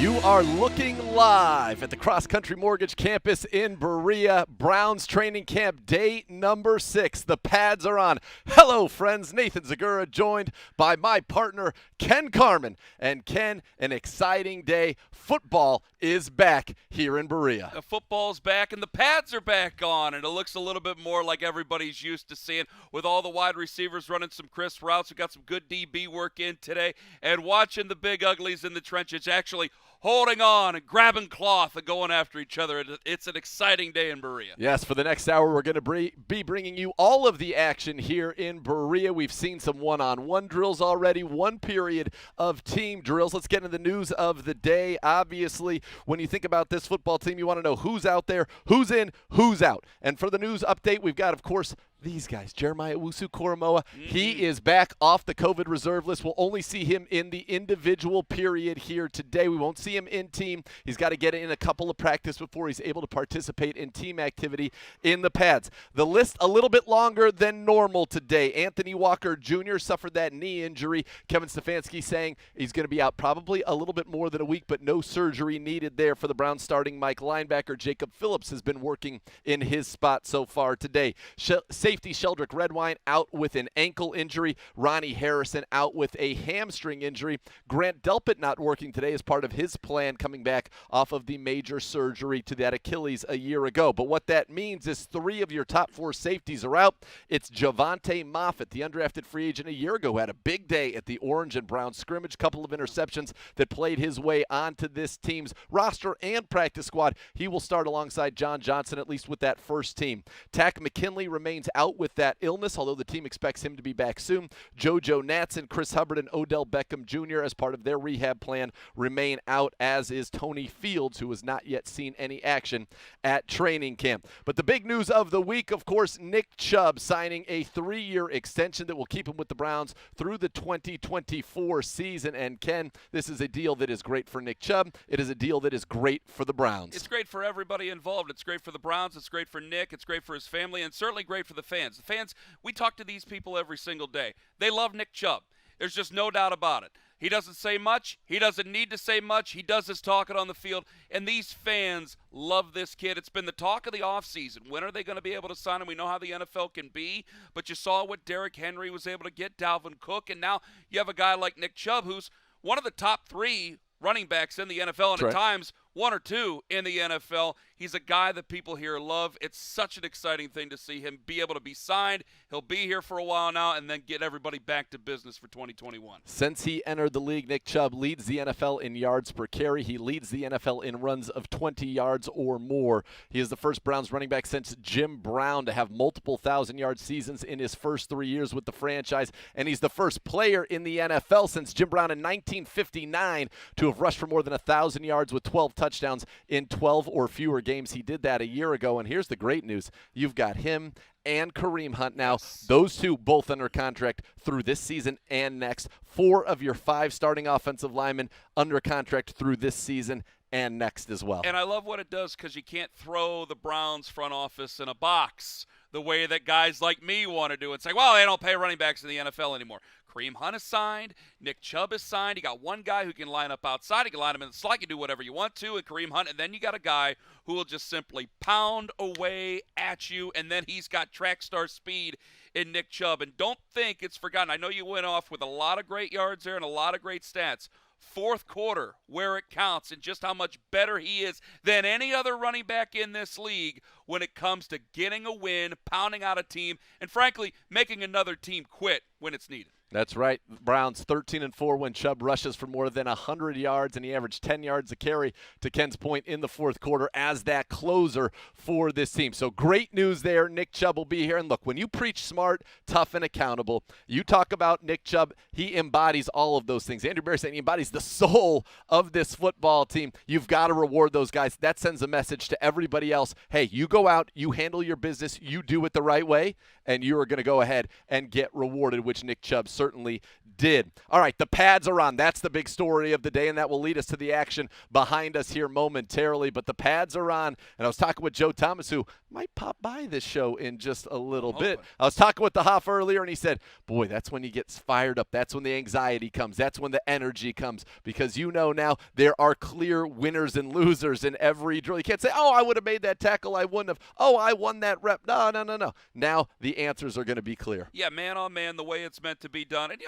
You are looking live at the CrossCountry Mortgage Campus in Berea. Browns training camp day number 6. The pads are on. Hello, friends. Nathan Zegura joined by my partner, Ken Carman. And Ken, an exciting day. Football is back here in Berea. The football's back and the pads are back on, and it looks a little bit more like everybody's used to seeing, with all the wide receivers running some crisp routes. We got some good DB work in today, and watching the big uglies in the trenches actually holding on and grabbing cloth and going after each other. It's an exciting day in Berea. Yes, for the next hour, we're going to be bringing you all of the action here in Berea. We've seen some one-on-one drills already, one period of team drills. Let's get into the news of the day. Obviously, when you think about this football team, you want to know who's out there, who's in, who's out. And for the news update, we've got, of course, these guys, Jeremiah Owusu-Koramoah. He is back off the COVID reserve list. We'll only see him in the individual period here today. We won't see him in team. He's got to get in a couple of practice before he's able to participate in team activity in the pads. The list a little bit longer than normal today. Anthony Walker Jr. suffered that knee injury. Kevin Stefanski saying he's going to be out probably a little bit more than a week, but no surgery needed there for the Browns starting Mike linebacker. Jacob Phillips has been working in his spot so far today. Safety Sheldrick Redwine out with an ankle injury. Ronnie Harrison out with a hamstring injury. Grant Delpit not working today as part of his plan coming back off of the major surgery to that Achilles a year ago. But what that means is 3 of your top 4 safeties are out. It's Javonte Moffitt, the undrafted free agent a year ago, had a big day at the Orange and Brown scrimmage, couple of interceptions that played his way onto this team's roster and practice squad. He will start alongside John Johnson, at least with that first team. Tack McKinley remains out with that illness, although the team expects him to be back soon. JoJo Natson, Chris Hubbard, and Odell Beckham Jr. as part of their rehab plan remain out, as is Tony Fields, who has not yet seen any action at training camp. But the big news of the week, of course, NickChubb signing a 3-year extension that will keep him with the Browns through the 2024 season. And Ken, this is a deal that is great for NickChubb. It is a deal that is great for the Browns. It's great for everybody involved. It's great for the Browns. It's great for Nick. It's great for his family, and certainly great for the fans. The fans, we talk to these people every single day. They love NickChubb. There's just no doubt about it. He doesn't say much. He doesn't need to say much. He does his talking on the field, and these fans love this kid. It's been the talk of the offseason. When are they going to be able to sign him? We know how the NFL can be, but you saw what Derrick Henry was able to get, Dalvin Cook, and now you have a guy like NickChubb, who's one of the top 3 running backs in the NFL, and at times 1 or 2 in the NFL. He's a guy that people here love. It's such an exciting thing to see him be able to be signed. He'll be here for a while now and then get everybody back to business for 2021. Since he entered the league, NickChubb leads the NFL in yards per carry. He leads the NFL in runs of 20 yards or more. He is the first Browns running back since Jim Brown to have multiple 1,000-yard seasons in his first 3 years with the franchise, and he's the first player in the NFL since Jim Brown in 1959 to have rushed for more than 1,000 yards with 12 touchdowns in 12 or fewer games. He did that a year ago, and here's the great news. You've got him and Kareem Hunt now. Those two both under contract through this season and next. 4 of your 5 starting offensive linemen under contract through this season and next as well. And I love what it does, because you can't throw the Browns front office in a box the way that guys like me want to do and say, well, they don't pay running backs in the NFL anymore. Kareem Hunt is signed. NickChubb is signed. You got one guy who can line up outside. You can line him in the slot. You can do whatever you want to, and Kareem Hunt. And then you got a guy who will just simply pound away at you, and then he's got track star speed in NickChubb. And don't think it's forgotten. I know you went off with a lot of great yards there and a lot of great stats. Fourth quarter, where it counts, and just how much better he is than any other running back in this league when it comes to getting a win, pounding out a team, and frankly, making another team quit when it's needed. That's right. Browns 13-4 when Chubb rushes for more than 100 yards, and he averaged 10 yards a carry, to Ken's point, in the fourth quarter as that closer for this team. So great news there. NickChubb will be here. And look, when you preach smart, tough, and accountable, you talk about NickChubb, he embodies all of those things. Andrew Berry saying he embodies the soul of this football team. You've got to reward those guys. That sends a message to everybody else. Hey, you go out, you handle your business, you do it the right way, and you are going to go ahead and get rewarded, which NickChubb certainly did. All right, the pads are on. That's the big story of the day, and that will lead us to the action behind us here momentarily. But the pads are on, and I was talking with JoeThomas, who might pop by this show in just a little bit. I was talking with the Hoff earlier, and he said, boy, that's when he gets fired up. That's when the anxiety comes. That's when the energy comes, because you know now there are clear winners and losers in every drill. You can't say, oh, I would have made that tackle. I wouldn't have. Oh, I won that rep. No. Now the answers are going to be clear. Yeah, man on man, the way it's meant to be done. And,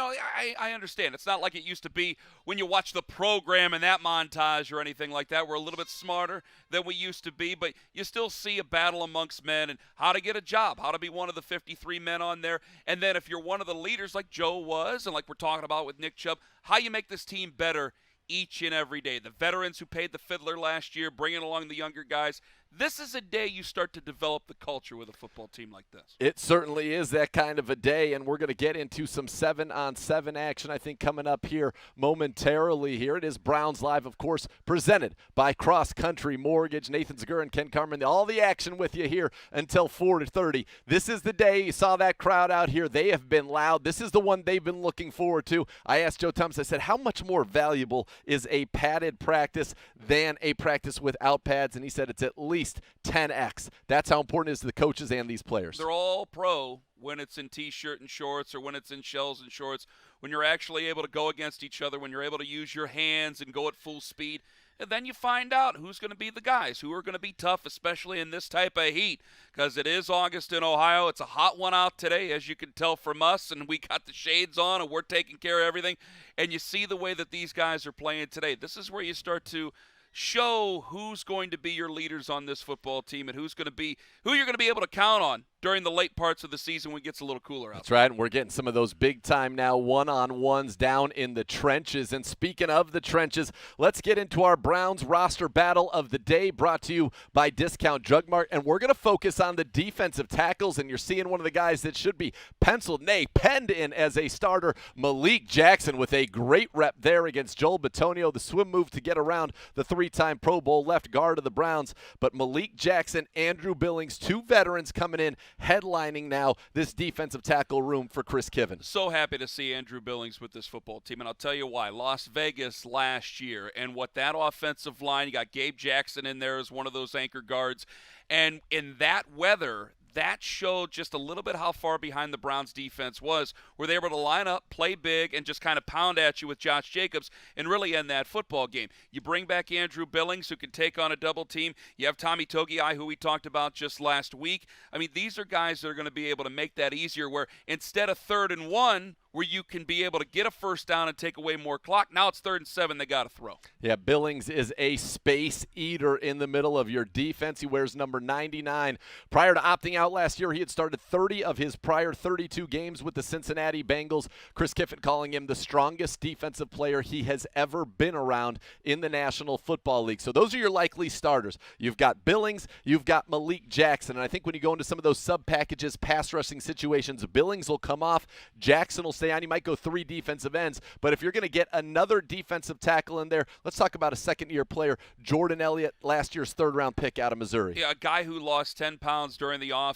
I understand. It's not like it used to be when you watch the program and that montage or anything like that. We're a little bit smarter than we used to be, but you still see a battle amongst men and how to get a job, how to be one of the 53 men on there. And then if you're one of the leaders like Joe was, and like we're talking about with NickChubb, how you make this team better each and every day. The veterans who paid the fiddler last year, bringing along the younger guys. This is a day you start to develop the culture with a football team like this. It certainly is that kind of a day, and we're going to get into some 7-on-7 action, I think, coming up here momentarily. Here it is, Browns Live, of course, presented by CrossCountry Mortgage. Nathan Zegura and Ken Carman, all the action with you here until 4:30. This is the day. You saw that crowd out here. They have been loud. This is the one they've been looking forward to. I asked JoeThomas, I said, how much more valuable is a padded practice than a practice without pads? And he said it's at least 10x. That's how important it is to the coaches and these players. They're all pro when it's in T-shirt and shorts or when it's in shells and shorts, when you're actually able to go against each other, when you're able to use your hands and go at full speed. And then you find out who's going to be the guys, who are going to be tough, especially in this type of heat, because it is August in Ohio. It's a hot one out today, as you can tell from us, and we got the shades on, and we're taking care of everything. And you see the way that these guys are playing today. This is where you start to show who's going to be your leaders on this football team and who you're going to be able to count on during the late parts of the season when it gets a little cooler out. That's right, and we're getting some of those big-time now one-on-ones down in the trenches. And speaking of the trenches, let's get into our Browns roster battle of the day, brought to you by Discount Drug Mart. And we're going to focus on the defensive tackles, and you're seeing one of the guys that should be penned in as a starter, Malik Jackson, with a great rep there against Joel Bitonio, the swim move to get around the three-time Pro Bowl left guard of the Browns. But Malik Jackson, Andrew Billings, two veterans coming in, headlining now this defensive tackle room for Chris Kiven. So happy to see Andrew Billings with this football team, and I'll tell you why. Las Vegas last year, and what that offensive line, you got Gabe Jackson in there as one of those anchor guards, and in that weather, that showed just a little bit how far behind the Browns defense was, where they were able to line up, play big, and just kind of pound at you with Josh Jacobs and really end that football game. You bring back Andrew Billings, who can take on a double team. You have Tommy Togiai, who we talked about just last week. I mean, these are guys that are going to be able to make that easier, where instead of 3rd and 1, where you can be able to get a first down and take away more clock, now it's 3rd and 7, they got to throw. Yeah, Billings is a space eater in the middle of your defense. He wears number 99. Prior to opting out last year, he had started 30 of his prior 32 games with the Cincinnati Bengals. Chris Kiffin calling him the strongest defensive player he has ever been around in the National Football League. So those are your likely starters. You've got Billings, you've got Malik Jackson, and I think when you go into some of those sub-packages, pass rushing situations, Billings will come off, Jackson will stay on. You might go 3 defensive ends, but if you're going to get another defensive tackle in there, let's talk about a second-year player, Jordan Elliott, last year's 3rd-round pick out of Missouri. Yeah, a guy who lost 10 pounds during the offseason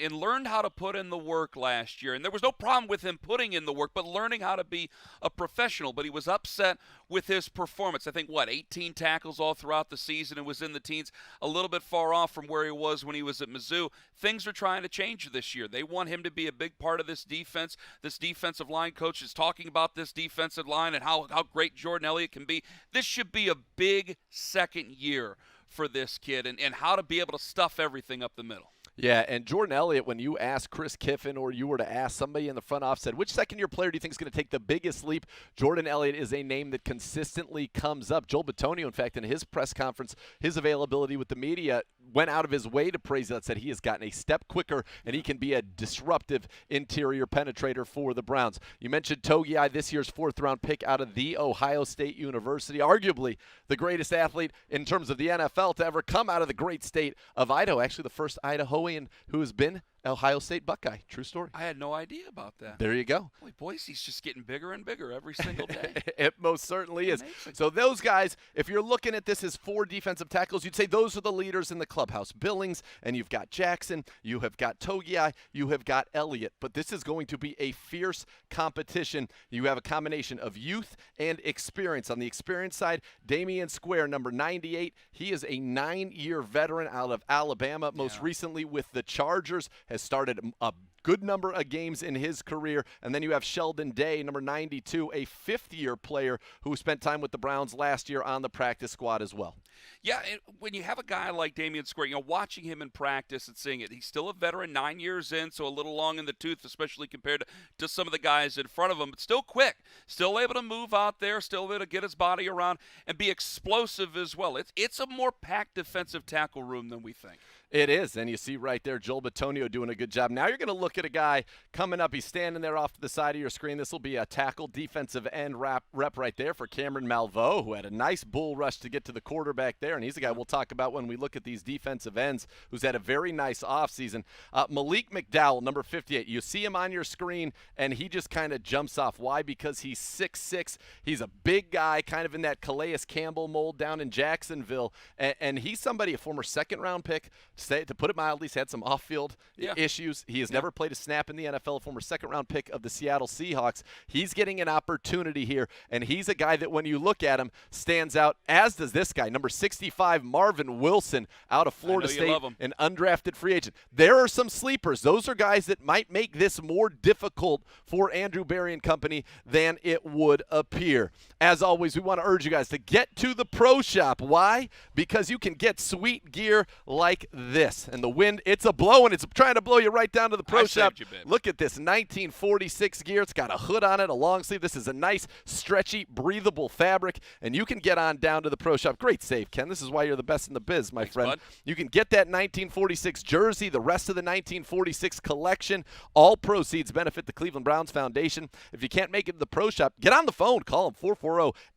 and learned how to put in the work last year. And there was no problem with him putting in the work, but learning how to be a professional. But he was upset with his performance. I think, 18 tackles all throughout the season and was in the teens, a little bit far off from where he was when he was at Mizzou. Things are trying to change this year. They want him to be a big part of this defense. This defensive line coach is talking about this defensive line and how great Jordan Elliott can be. This should be a big second year for this kid and how to be able to stuff everything up the middle. Yeah, and Jordan Elliott, when you ask Chris Kiffin or you were to ask somebody in the front office, said, which second-year player do you think is going to take the biggest leap? Jordan Elliott is a name that consistently comes up. Joel Bitonio, in fact, in his press conference, his availability with the media, went out of his way to praise that, said he has gotten a step quicker and he can be a disruptive interior penetrator for the Browns. You mentioned Togiai, this year's 4th-round pick out of The Ohio State University, arguably the greatest athlete in terms of the NFL to ever come out of the great state of Idaho, actually the first Idahoan who has been Ohio State Buckeye. True story. I had no idea about that. There you go. Boy, Boise's just getting bigger and bigger every single day. It most certainly is. Amazing. So those guys, if you're looking at this as 4 defensive tackles, you'd say those are the leaders in the clubhouse. Billings, and you've got Jackson, you have got Togiai, you have got Elliott. But this is going to be a fierce competition. You have a combination of youth and experience. On the experience side, Damian Square, number 98. He is a 9-year veteran out of Alabama, most recently with the Chargers, has started a good number of games in his career. And then you have Sheldon Day, number 92, a 5th-year player who spent time with the Browns last year on the practice squad as well. Yeah, and when you have a guy like Damian Square, watching him in practice and seeing it, he's still a veteran, 9 years in, so a little long in the tooth, especially compared to some of the guys in front of him, but still quick, still able to move out there, still able to get his body around and be explosive as well. It's a more packed defensive tackle room than we think. It is, and you see right there Joel Bitonio doing a good job. Now you're going to look at a guy coming up. He's standing there off to the side of your screen. This will be a tackle defensive end rep right there for Cameron Malveaux, who had a nice bull rush to get to the quarterback there, and he's a guy we'll talk about when we look at these defensive ends who's had a very nice offseason. Malik McDowell, number 58. You see him on your screen, and he just kind of jumps off. Why? Because he's 6'6". He's a big guy, kind of in that Calais Campbell mold down in Jacksonville, and he's somebody, a former second-round pick. To put it mildly, he's had some off-field issues. He has never played a snap in the NFL, a former second-round pick of the Seattle Seahawks. He's getting an opportunity here, and he's a guy that when you look at him stands out, as does this guy, number 65, Marvin Wilson, out of Florida State, an undrafted free agent. There are some sleepers. Those are guys that might make this more difficult for Andrew Berry and company than it would appear. As always, we want to urge you guys to get to the Pro Shop. Why? Because you can get sweet gear like this. And the wind, it's a blowing. It's trying to blow you right down to the Pro Shop. Look at this 1946 gear. It's got a hood on it, a long sleeve. This is a nice, stretchy, breathable fabric, and you can get on down to the Pro Shop. Great save, Ken. This is why you're the best in the biz, my friend. Bud. You can get that 1946 jersey, the rest of the 1946 collection. All proceeds benefit the Cleveland Browns Foundation. If you can't make it to the Pro Shop, get on the phone. Call them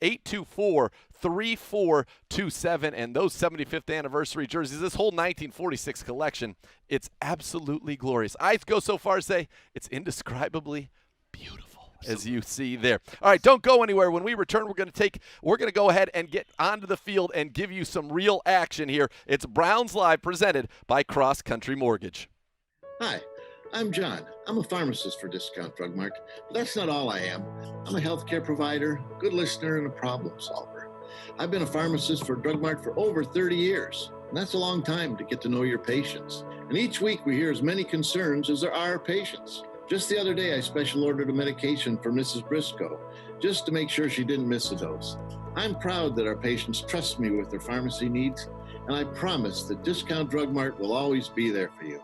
440-824-3427. And those 75th anniversary jerseys, this whole 1946 collection, it's absolutely glorious. I go so far as say it's indescribably beautiful, as you see there. All right, don't go anywhere. When we return, we're going to go ahead and get onto the field and give you some real action here. It's Browns Live, presented by CrossCountry Mortgage. Hi, I'm John. I'm a pharmacist for Discount Drug Mart, but that's not all I am. I'm a healthcare provider, a good listener, and a problem solver. I've been a pharmacist for Drug Mart for over 30 years, and that's a long time to get to know your patients. And each week we hear as many concerns as there are patients. Just the other day, I special ordered a medication for Mrs. Briscoe, just to make sure she didn't miss a dose. I'm proud that our patients trust me with their pharmacy needs, and I promise that Discount Drug Mart will always be there for you.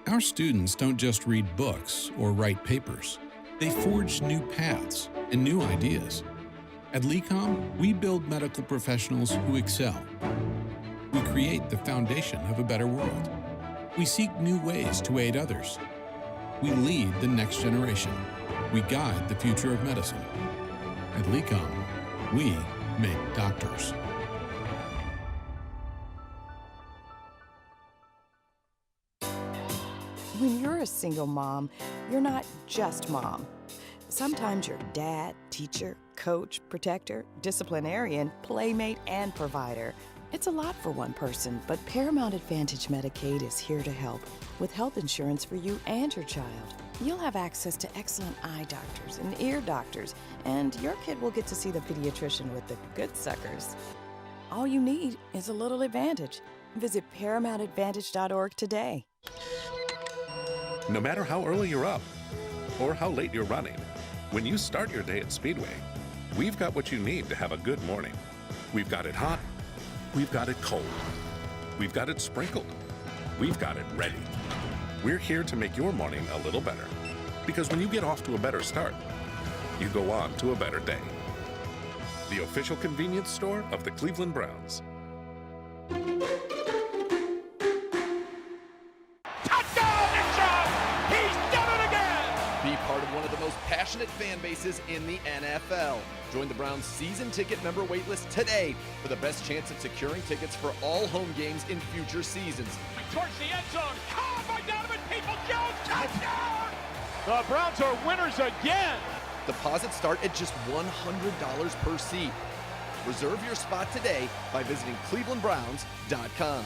Our students don't just read books or write papers. They forge new paths and new ideas. At LECOM, we build medical professionals who excel. We create the foundation of a better world. We seek new ways to aid others. We lead the next generation. We guide the future of medicine. At LECOM, we make doctors. When you're a single mom, you're not just mom. Sometimes you're dad, teacher, coach, protector, disciplinarian, playmate, and provider. It's a lot for one person, but Paramount Advantage Medicaid is here to help with health insurance for you and your child. You'll have access to excellent eye doctors and ear doctors, and your kid will get to see the pediatrician with the good suckers. All you need is a little advantage. Visit ParamountAdvantage.org today. No matter how early you're up or how late you're running, when you start your day at Speedway, we've got what you need to have a good morning. We've got it hot, we've got it cold, we've got it sprinkled, we've got it ready. We're here to make your morning a little better, because when you get off to a better start, you go on to a better day. The official convenience store of the Cleveland Browns. Passionate fan bases in the NFL. Join the Browns season ticket member waitlist today for the best chance of securing tickets for all home games in future seasons. Towards the end zone, caught by The Browns are winners again. Deposits start at just $100 per seat. Reserve your spot today by visiting clevelandbrowns.com.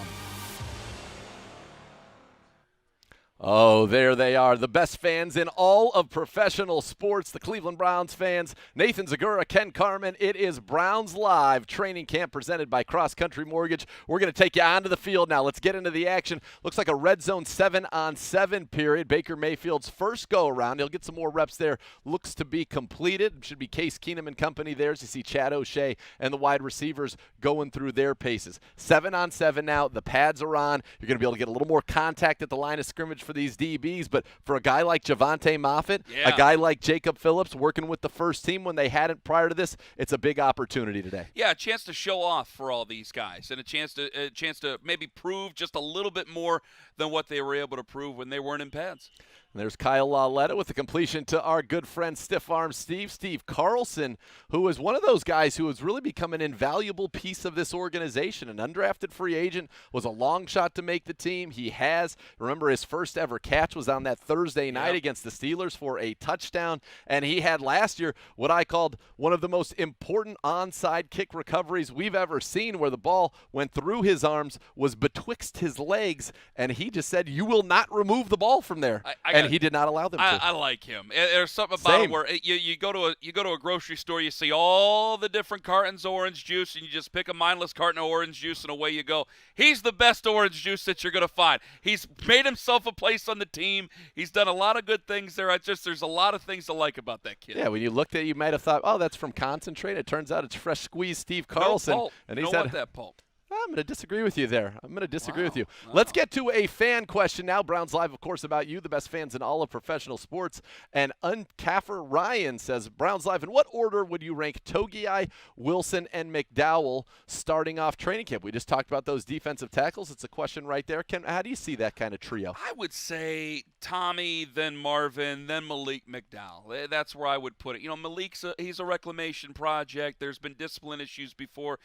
Oh, there they are, the best fans in all of professional sports, the Cleveland Browns fans. Nathan Zegura, Ken Carman. It is Browns Live training camp presented by CrossCountry Mortgage. We're going to take you onto the field now. Let's get into the action. Looks like a red zone 7-on-7 period. Baker Mayfield's first go-around. He'll get some more reps there. Looks to be completed. Should be Case Keenum and company there as you see Chad O'Shea and the wide receivers going through their paces. 7-on-7 now. The pads are on. You're going to be able to get a little more contact at the line of scrimmage for these DBs, but for a guy like Javonte Moffitt, a guy like Jacob Phillips working with the first team when they hadn't prior to this, it's a big opportunity today. Yeah, a chance to show off for all these guys and a chance to maybe prove just a little bit more than what they were able to prove when they weren't in pads. And there's Kyle Lauletta with the completion to our good friend Stiff Arm Steve Carlson, who is one of those guys who has really become an invaluable piece of this organization. An undrafted free agent, was a long shot to make the team. He has. Remember, his first ever catch was on that Thursday night against the Steelers for a touchdown. And he had last year what I called one of the most important onside kick recoveries we've ever seen, where the ball went through his arms, was betwixt his legs, and he just said, "You will not remove the ball from there." And he did not allow them to. I like him. There's something about him where you go to a grocery store, you see all the different cartons of orange juice, and you just pick a mindless carton of orange juice, and away you go. He's the best orange juice that you're going to find. He's made himself a place on the team. He's done a lot of good things there. There's a lot of things to like about that kid. Yeah, when you looked at it, you might have thought, oh, that's from concentrate. It turns out it's fresh squeezed Steve Carlson. No pulp. And Don't want that pulp. I'm going to disagree with you there. With you. Let's get to a fan question now. Browns Live, of course, about you, the best fans in all of professional sports. And Uncaffer Ryan says, Browns Live, in what order would you rank Togiai, Wilson, and McDowell starting off training camp? We just talked about those defensive tackles. It's a question right there. Ken, how do you see that kind of trio? I would say Tommy, then Marvin, then Malik McDowell. That's where I would put it. Malik's he's a reclamation project. There's been discipline issues before.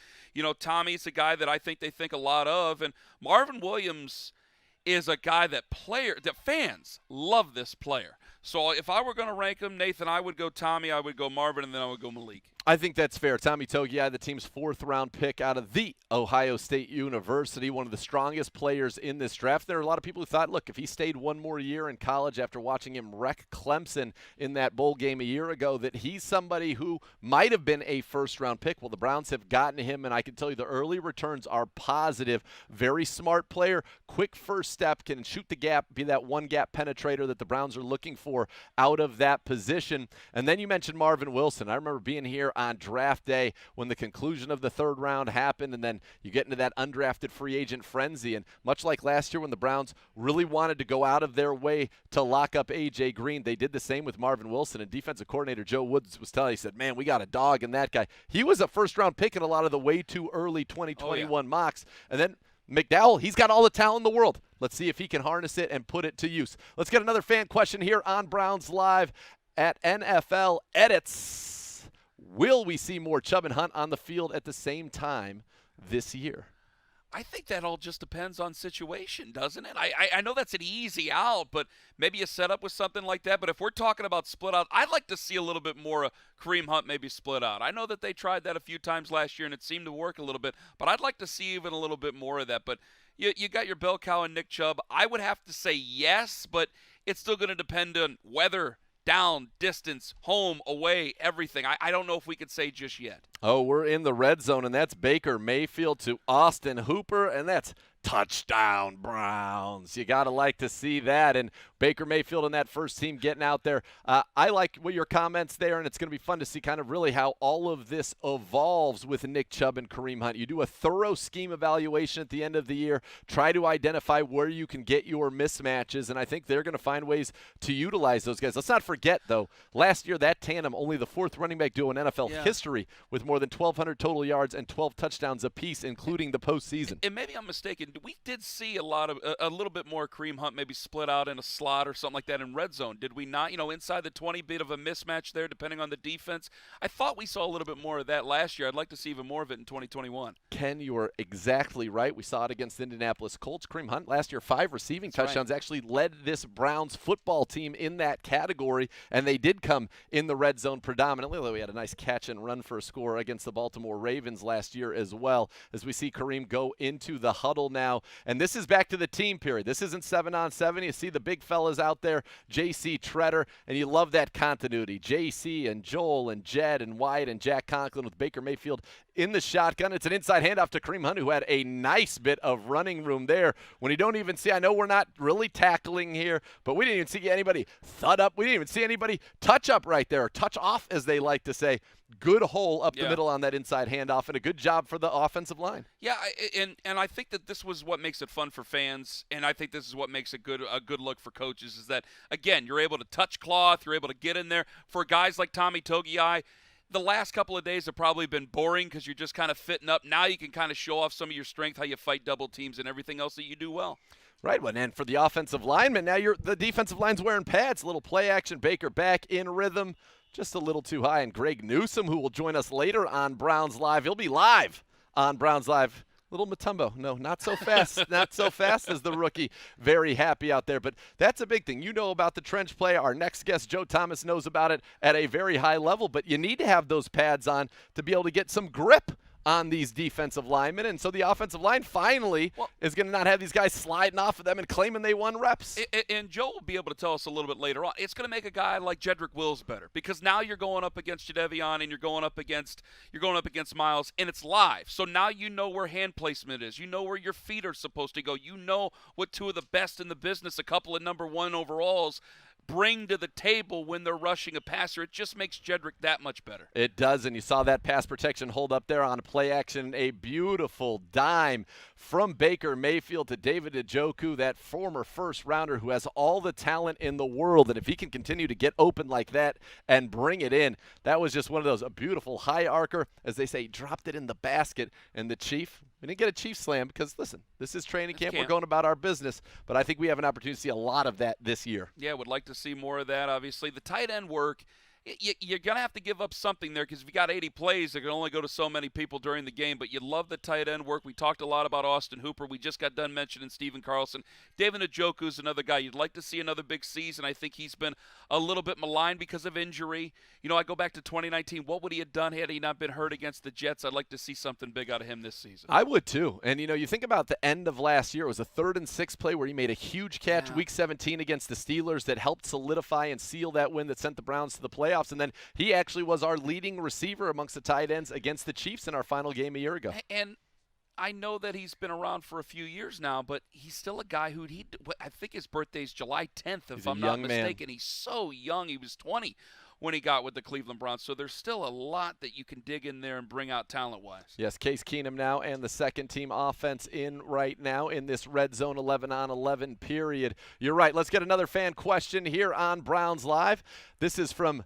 Tommy's a guy that I think they think a lot of, and Marvin Williams is a guy that fans love this player. So if I were going to rank them, Nathan, I would go Tommy, I would go Marvin, and then I would go Malik. I think that's fair. Tommy Togiai, the team's fourth-round pick out of the Ohio State University, one of the strongest players in this draft. There are a lot of people who thought, look, if he stayed one more year in college after watching him wreck Clemson in that bowl game a year ago, that he's somebody who might have been a first-round pick. Well, the Browns have gotten him, and I can tell you the early returns are positive. Very smart player, quick first step, can shoot the gap, be that one-gap penetrator that the Browns are looking for out of that position. And then you mentioned Marvin Wilson. I remember being here on draft day when the conclusion of the third round happened, and then you get into that undrafted free agent frenzy. And much like last year when the Browns really wanted to go out of their way to lock up A.J. Green, they did the same with Marvin Wilson. And defensive coordinator Joe Woods was telling, he said, man, we got a dog in that guy. He was a first-round pick in a lot of the way too early 2021 mocks. And then McDowell, he's got all the talent in the world. Let's see if he can harness it and put it to use. Let's get another fan question here on Browns Live at NFL Edits. Will we see more Chubb and Hunt on the field at the same time this year? I think that all just depends on situation, doesn't it? I know that's an easy out, but maybe you set up with something like that. But if we're talking about split out, I'd like to see a little bit more of Kareem Hunt maybe split out. I know that they tried that a few times last year, and it seemed to work a little bit. But I'd like to see even a little bit more of that. But you got your bell cow and NickChubb. I would have to say yes, but it's still going to depend on weather, down, distance, home, away, everything. I don't know if we could say just yet. Oh, we're in the red zone, and that's Baker Mayfield to Austin Hooper, and that's touchdown Browns. You got to like to see that. And Baker Mayfield and that first team getting out there. I like what your comments there, and it's going to be fun to see kind of really how all of this evolves with NickChubb and Kareem Hunt. You do a thorough scheme evaluation at the end of the year, try to identify where you can get your mismatches, and I think they're going to find ways to utilize those guys. Let's not forget, though, last year that tandem, only the fourth running back duo in NFL history with more than 1,200 total yards and 12 touchdowns apiece, including the postseason. And maybe I'm mistaken. we did see a little bit more Kareem Hunt maybe split out in a slot or something like that in red zone. Did we not? Inside the 20, bit of a mismatch there depending on the defense. I thought we saw a little bit more of that last year. I'd like to see even more of it in 2021. Ken, you are exactly right. We saw it against the Indianapolis Colts. Kareem Hunt last year, 5 receiving touchdowns, actually led this Browns football team in that category, and they did come in the red zone predominantly. We had a nice catch and run for a score against the Baltimore Ravens last year as well, as we see Kareem go into the huddle now. And this is back to the team period. This isn't 7-on-7. You see the big fellas out there, J.C. Tretter, and you love that continuity. J.C. and Joel and Jed and Wyatt and Jack Conklin with Baker Mayfield in the shotgun. It's an inside handoff to Kareem Hunt, who had a nice bit of running room there when you don't even see. I know we're not really tackling here, but we didn't even see anybody thud up. We didn't even see anybody touch up right there, or touch off, as they like to say. Good hole up the middle on that inside handoff, and a good job for the offensive line. Yeah, and I think that this was what makes it fun for fans, and I think this is what makes it a good look for coaches, is that, again, you're able to touch cloth, you're able to get in there. For guys like Tommy Togiai, the last couple of days have probably been boring because you're just kind of fitting up. Now you can kind of show off some of your strength, how you fight double teams and everything else that you do well. Right, and for the offensive lineman, now the defensive line's wearing pads. A little play action, Baker back in rhythm. Just a little too high. And Greg Newsome, who will join us later on Browns Live. He'll be live on Browns Live. Little Mutombo. No, not so fast. Not so fast as the rookie. Very happy out there. But that's a big thing. You know about the trench play. Our next guest, Joe Thomas, knows about it at a very high level. But you need to have those pads on to be able to get some grip on these defensive linemen. And so the offensive line finally is going to not have these guys sliding off of them and claiming they won reps. And Joe will be able to tell us a little bit later on. It's going to make a guy like Jedrick Wills better, because now you're going up against Jadeveon and you're going up against Miles, and it's live. So now you know where hand placement is. You know where your feet are supposed to go. You know what two of the best in the business, a couple of number 1 overalls, bring to the table when they're rushing a passer. It just makes Jedrick that much better. It does, and you saw that pass protection hold up there on a play action. A beautiful dime from Baker Mayfield to David Njoku, that former first-rounder who has all the talent in the world. And if he can continue to get open like that and bring it in, that was just one of those, a beautiful high arcer. As they say, dropped it in the basket. And the Chief, we didn't get a Chief slam because, listen, this is training camp. We're going about our business. But I think we have an opportunity to see a lot of that this year. Yeah, would like to see more of that, obviously. The tight end work, you're going to have to give up something there, because if you got 80 plays, they're going to only go to so many people during the game. But you love the tight end work. We talked a lot about Austin Hooper. We just got done mentioning Stephen Carlson. David Njoku is another guy. You'd like to see another big season. I think he's been a little bit maligned because of injury. I go back to 2019. What would he have done had he not been hurt against the Jets? I'd like to see something big out of him this season. I would too. And, you think about the end of last year. It was a 3rd and 6 play where he made a huge catch Week 17 against the Steelers that helped solidify and seal that win that sent the Browns to the playoffs. And then he actually was our leading receiver amongst the tight ends against the Chiefs in our final game a year ago. And I know that he's been around for a few years now, but he's still a guy who I think his birthday's July 10th, if I'm not mistaken. He's so young. He was 20 when he got with the Cleveland Browns. So there's still a lot that you can dig in there and bring out talent-wise. Yes, Case Keenum now and the second-team offense in right now in this red zone 11-on-11 period. You're right. Let's get another fan question here on Browns Live. This is from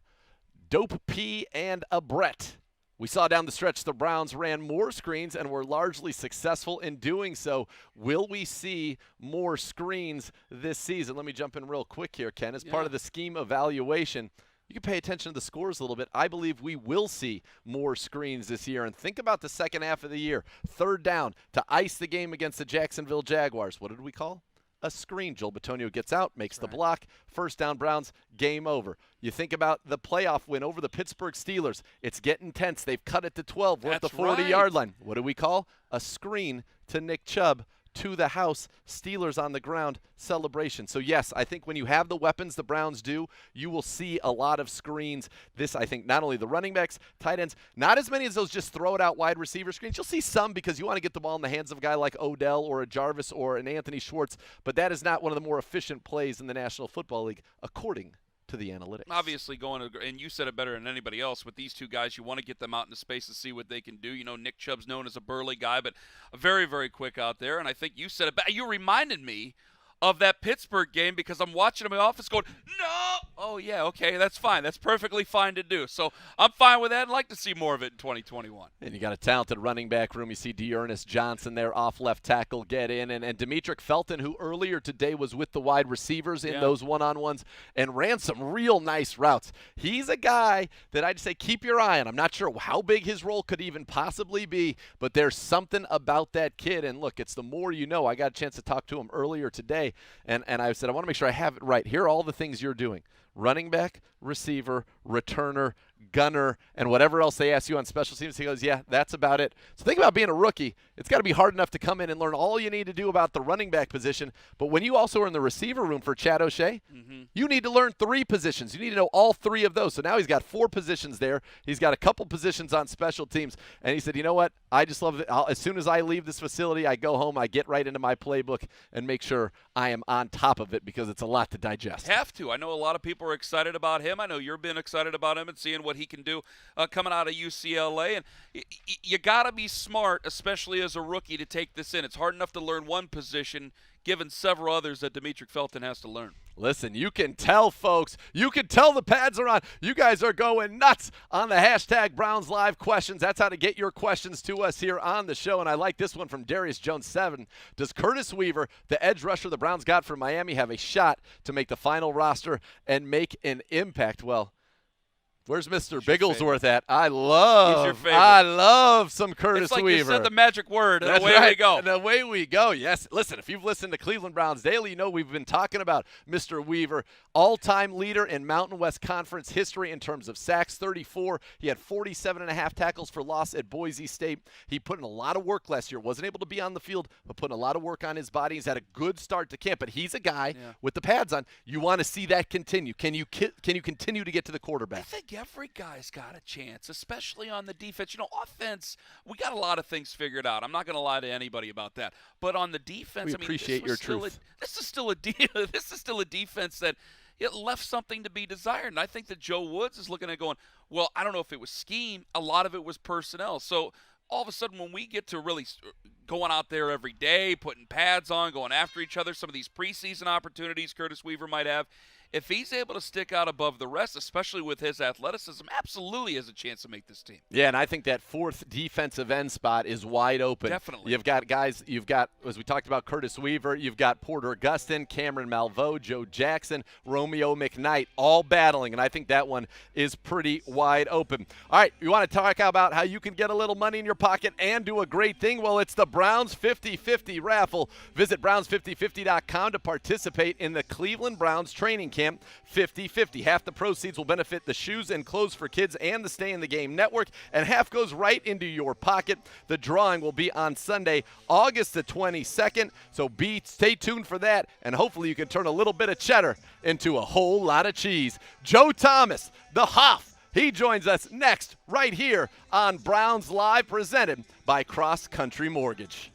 Dope P and a Brett. We saw down the stretch the Browns ran more screens and were largely successful in doing so. Will we see more screens this season? Let me jump in real quick here, Ken. As part of the scheme evaluation, you can pay attention to the scores a little bit. I believe we will see more screens this year. And think about the second half of the year. 3rd down to ice the game against the Jacksonville Jaguars. What did we call? A screen. Joel Bitonio gets out, makes the block. 1st down, Browns, game over. You think about the playoff win over the Pittsburgh Steelers. It's getting tense. They've cut it to 12. We're at the 40-yard line. What do we call? A screen to NickChubb to the house. Steelers on the ground celebration. So, yes, I think when you have the weapons the Browns do, you will see a lot of screens. This, I think, not only the running backs, tight ends, not as many as those just throw it out wide receiver screens. You'll see some because you want to get the ball in the hands of a guy like Odell or a Jarvis or an Anthony Schwartz, but that is not one of the more efficient plays in the National Football League, according to the analytics. Obviously, and you said it better than anybody else, with these two guys, you want to get them out into space to see what they can do. NickChubb's known as a burly guy, but very, very quick out there. And I think you said it better. You reminded me of that Pittsburgh game because I'm watching in my office going, no! Oh, yeah, okay, that's fine. That's perfectly fine to do. So I'm fine with that. I'd like to see more of it in 2021. And you got a talented running back room. You see Dearness Johnson there off left tackle get in. And Demetric Felton, who earlier today was with the wide receivers in those one-on-ones and ran some real nice routes. He's a guy that I'd say keep your eye on. I'm not sure how big his role could even possibly be, but there's something about that kid. And look, it's the more you know. I got a chance to talk to him earlier today, and I said, I want to make sure I have it right. Here are all the things you're doing. Running back, receiver, returner, gunner, and whatever else they ask you on special teams. He goes, yeah, that's about it. So think about being a rookie. It's got to be hard enough to come in and learn all you need to do about the running back position. But when you also are in the receiver room for Chad O'Shea, you need to learn 3 positions. You need to know all 3 of those. So now he's got 4 positions there. He's got a couple positions on special teams. And he said, you know what? I just love it. As soon as I leave this facility, I go home, I get right into my playbook and make sure I am on top of it because it's a lot to digest. Have to. I know a lot of people are excited about him. I know you've been excited about him and seeing what he can do coming out of UCLA. And you got to be smart, especially as a rookie, to take this in. It's hard enough to learn one position, given several others that Demetric Felton has to learn. Listen, you can tell, folks. You can tell the pads are on. You guys are going nuts on the hashtag Browns Live questions. That's how to get your questions to us here on the show. And I like this one from Darius Jones 7. Does Curtis Weaver, the edge rusher the Browns got from Miami, have a shot to make the final roster and make an impact? Well, where's Mr. Bigglesworth at? I love some Curtis Weaver. It's like Weaver. you said the magic word, and That's away right. we go. And away we go. Yes. Listen, if you've listened to Cleveland Browns Daily, you know we've been talking about Mr. Weaver, all-time leader in Mountain West Conference history in terms of sacks, 34. He had 47.5 tackles for loss at Boise State. He put in a lot of work last year. Wasn't able to be on the field, but putting a lot of work on his body. He's had a good start to camp, but he's a guy with the pads on. You want to see that continue. Can you continue to get to the quarterback? I think every guy's got a chance, especially on the defense. You know, offense, we got a lot of things figured out. I'm not going to lie to anybody about that. But on the defense, we appreciate your truth. This is still a defense that it left something to be desired. And I think that Joe Woods is looking at going, well, I don't know if it was scheme. A lot of it was personnel. So all of a sudden when we get to really going out there every day, putting pads on, going after each other, some of these preseason opportunities Curtis Weaver might have, if he's able to stick out above the rest, especially with his athleticism, absolutely has a chance to make this team. Yeah, and I think that 4th defensive end spot is wide open. Definitely. You've got guys, as we talked about, Curtis Weaver, you've got Porter Gustin, Cameron Malveaux, Joe Jackson, Romeo McKnight, all battling, and I think that one is pretty wide open. All right, you want to talk about how you can get a little money in your pocket and do a great thing? Well, it's the Browns 50-50 raffle. Visit Browns5050.com to participate in the Cleveland Browns training camp 50-50. Half the proceeds will benefit the Shoes and Clothes for Kids and the Stay in the Game Network, and half goes right into your pocket. The drawing will be on Sunday, August the 22nd, so stay tuned for that, and hopefully you can turn a little bit of cheddar into a whole lot of cheese. JoeThomas, the Hoff, he joins us next right here on Browns Live, presented by CrossCountry Mortgage.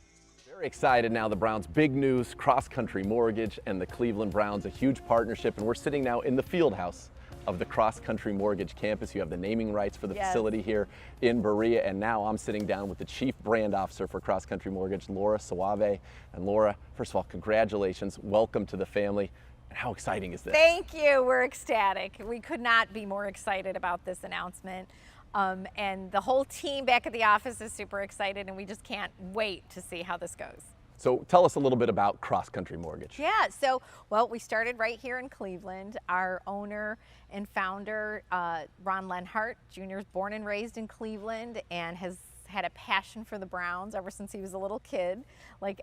Excited now, the Browns' big news, CrossCountry Mortgage and the Cleveland Browns, a huge partnership, and we're sitting now in the field house of the CrossCountry Mortgage campus. You have the naming rights for the facility here in Berea, and now I'm sitting down with the Chief Brand Officer for CrossCountry Mortgage, Laura Soave. And Laura, first of all, congratulations, welcome to the family. And how exciting is this? Thank you, we're ecstatic. We could not be more excited about this announcement. And the whole team back at the office is super excited, and we just can't wait to see how this goes. So tell us a little bit about CrossCountry Mortgage. Yeah, so, well, we started right here in Cleveland. Our owner and founder, Ron Lenhart Jr., is born and raised in Cleveland and has had a passion for the Browns ever since he was a little kid, like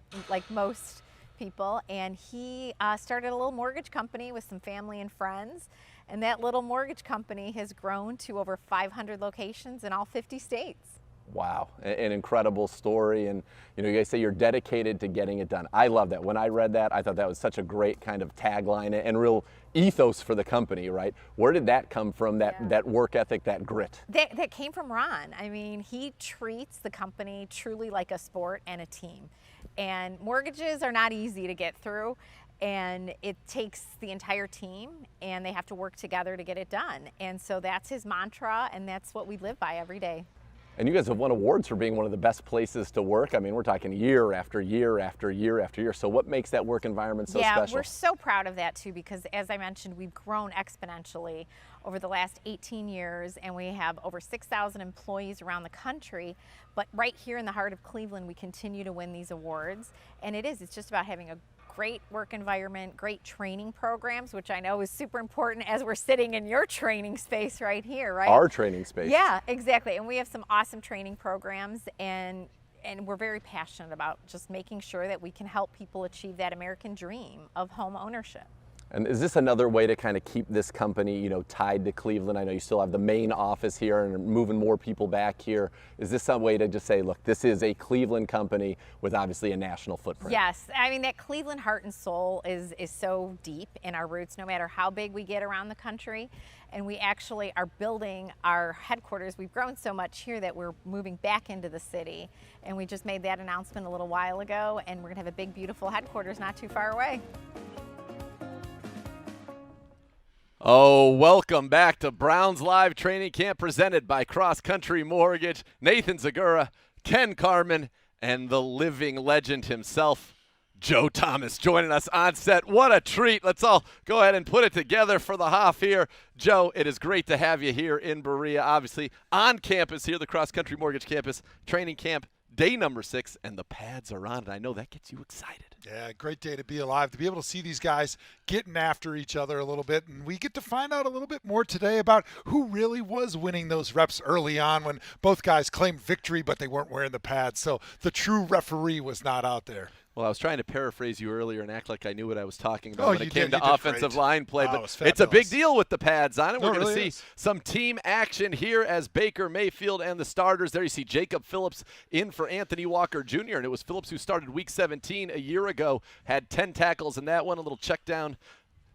most people. And he started a little mortgage company with some family and friends. And that little mortgage company has grown to over 500 locations in all 50 states. Wow, an incredible story. And you guys say you're dedicated to getting it done. I love that. When I read that, I thought that was such a great kind of tagline and real ethos for the company, right? Where did that come from, that work ethic, that grit? That came from Ron. I mean, he treats the company truly like a sport and a team. And mortgages are not easy to get through. And it takes the entire team, and they have to work together to get it done. And so that's his mantra, and that's what we live by every day. And you guys have won awards for being one of the best places to work. I mean, we're talking year after year after year after year. So what makes that work environment so special? Yeah, we're so proud of that too, because as I mentioned, we've grown exponentially over the last 18 years, and we have over 6,000 employees around the country. But right here in the heart of Cleveland, we continue to win these awards. And it's just about having a great work environment, great training programs, which I know is super important as we're sitting in your training space right here, right? Our training space. Yeah, exactly. And we have some awesome training programs, and we're very passionate about just making sure that we can help people achieve that American dream of home ownership. And is this another way to kind of keep this company, tied to Cleveland? I know you still have the main office here and moving more people back here. Is this some way to just say, look, this is a Cleveland company with obviously a national footprint? Yes. I mean, that Cleveland heart and soul is so deep in our roots, no matter how big we get around the country. And we actually are building our headquarters. We've grown so much here that we're moving back into the city. And we just made that announcement a little while ago. And we're going to have a big, beautiful headquarters not too far away. Oh, welcome back to Browns Live Training Camp presented by CrossCountry Mortgage. Nathan Zegura, Ken Carman, and the living legend himself, JoeThomas, joining us on set. What a treat. Let's all go ahead and put it together for the Hoff here. Joe, it is great to have you here in Berea, obviously on campus here, the CrossCountry Mortgage Campus Training Camp. Day number 6, and the pads are on, and I know that gets you excited. Yeah, great day to be alive, to be able to see these guys getting after each other a little bit, and we get to find out a little bit more today about who really was winning those reps early on when both guys claimed victory, but they weren't wearing the pads, so the true referee was not out there. Well, I was trying to paraphrase you earlier and act like I knew what I was talking about when it came You to did offensive great. line play. Wow, But it's a big deal with the pads on it. We're going to really see some team action here as Baker Mayfield and the starters. There you see Jacob Phillips in for Anthony Walker Jr., and it was Phillips who started Week 17 a year ago, had 10 tackles in that one. A little check down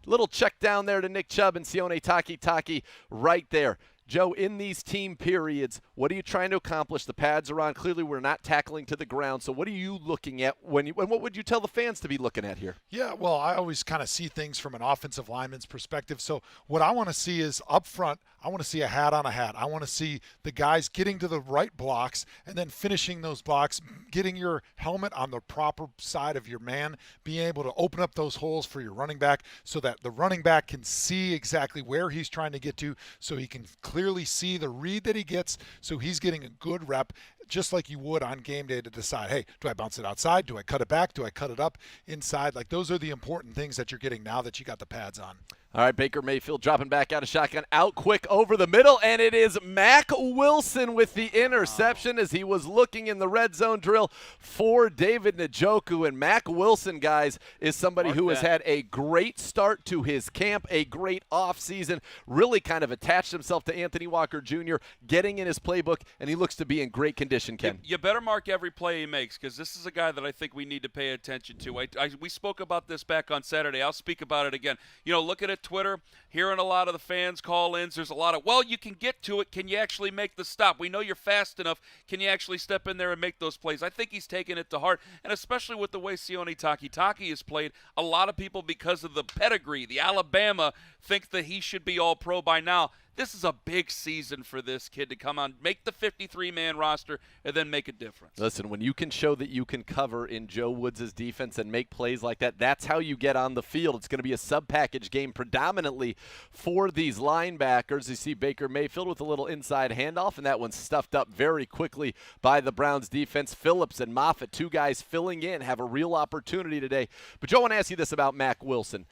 there to NickChubb and Sione Takitaki right there. Joe, in these team periods, what are you trying to accomplish? The pads are on. Clearly, we're not tackling to the ground. So what are you looking at and what would you tell the fans to be looking at here? Yeah, well, I always kind of see things from an offensive lineman's perspective. So what I want to see is up front, I want to see a hat on a hat. I want to see the guys getting to the right blocks and then finishing those blocks, getting your helmet on the proper side of your man, being able to open up those holes for your running back so that the running back can see exactly where he's trying to get to, so he can clearly see the read that he gets, so he's getting a good rep, just like you would on game day to decide, hey, do I bounce it outside? Do I cut it back? Do I cut it up inside? Like, those are the important things that you're getting now that you got the pads on. All right, Baker Mayfield dropping back out of shotgun, out quick over the middle, and it is Mac Wilson with the interception as he was looking in the red zone drill for David Njoku. And Mac Wilson, guys, is somebody who has had a great start to his camp, a great offseason, really kind of attached himself to Anthony Walker Jr., getting in his playbook, and he looks to be in great condition, Ken. You better mark every play he makes, because this is a guy that I think we need to pay attention to. We spoke about this back on Saturday. I'll speak about it again. Look at it. Twitter, hearing a lot of the fans call-ins. There's a lot of, well, you can get to it. Can you actually make the stop? We know you're fast enough. Can you actually step in there and make those plays? I think he's taken it to heart, and especially with the way Sione Takitaki has played, a lot of people, because of the pedigree, the Alabama, think that he should be all-pro by now. This is a big season for this kid to come on, make the 53-man roster, and then make a difference. Listen, when you can show that you can cover in Joe Woods' defense and make plays like that, that's how you get on the field. It's going to be a sub-package game predominantly for these linebackers. You see Baker Mayfield with a little inside handoff, and that one's stuffed up very quickly by the Browns defense. Phillips and Moffitt, two guys filling in, have a real opportunity today. But Joe, I want to ask you this about Mac Wilson.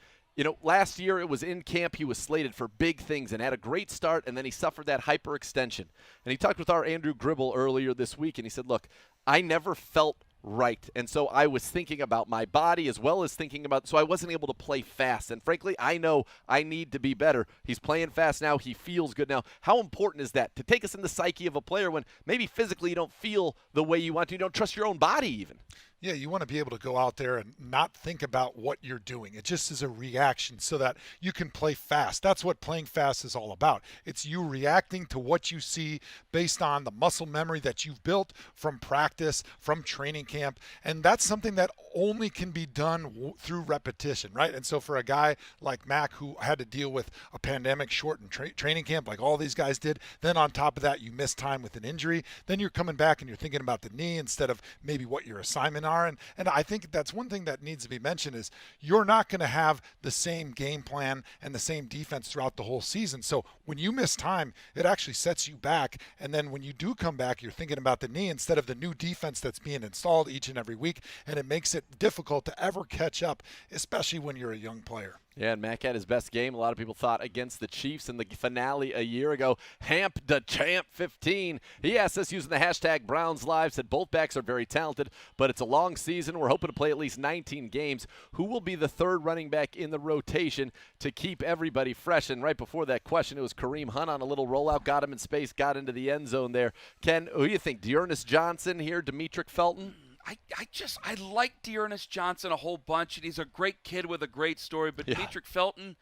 Last year it was in camp. He was slated for big things and had a great start, and then he suffered that hyperextension. And he talked with our Andrew Gribble earlier this week, and he said, look, I never felt right. And so I was thinking about my body as well as so I wasn't able to play fast. And frankly, I know I need to be better. He's playing fast now. He feels good now. How important is that to take us in the psyche of a player when maybe physically you don't feel the way you want to? You don't trust your own body even? Yeah, you want to be able to go out there and not think about what you're doing. It just is a reaction so that you can play fast. That's what playing fast is all about. It's you reacting to what you see based on the muscle memory that you've built from practice, from training camp. And that's something that only can be done through repetition, right? And so for a guy like Mac, who had to deal with a pandemic shortened training camp like all these guys did, then on top of that, you miss time with an injury, then you're coming back and you're thinking about the knee instead of maybe what your assignment are. And I think that's one thing that needs to be mentioned is you're not going to have the same game plan and the same defense throughout the whole season. So when you miss time, it actually sets you back. And then when you do come back, you're thinking about the knee instead of the new defense that's being installed each and every week. And it makes it difficult to ever catch up, especially when you're a young player. Yeah, and Mac had his best game, a lot of people thought, against the Chiefs in the finale a year ago. Hamp the Champ 15. He asked us using the hashtag BrownsLive, said both backs are very talented, but it's a long season. We're hoping to play at least 19 games. Who will be the third running back in the rotation to keep everybody fresh? And right before that question, it was Kareem Hunt on a little rollout, got him in space, got into the end zone there. Ken, who do you think? Dearness Johnson here, Demetric Felton? I like Dearness Johnson a whole bunch, and he's a great kid with a great story. But Yeah. Demetric Felton,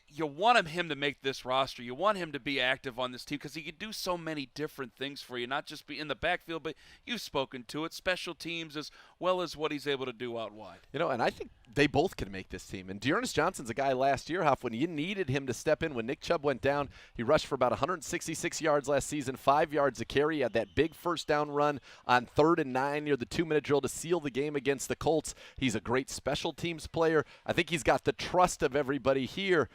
you want him to make this roster. You want him to be active on this team because he can do so many different things for you, not just be in the backfield, but you've spoken to it, special teams as well as what he's able to do out wide. You know, and I think they both can make this team. And Dearness Johnson's a guy last year, Huff, when you needed him to step in. When NickChubb went down, he rushed for about 166 yards last season, 5 yards a carry. He had that big first down run on 3rd and 9 near the 2-minute drill to seal the game against the Colts. He's a great special teams player. I think he's got the trust of everybody here.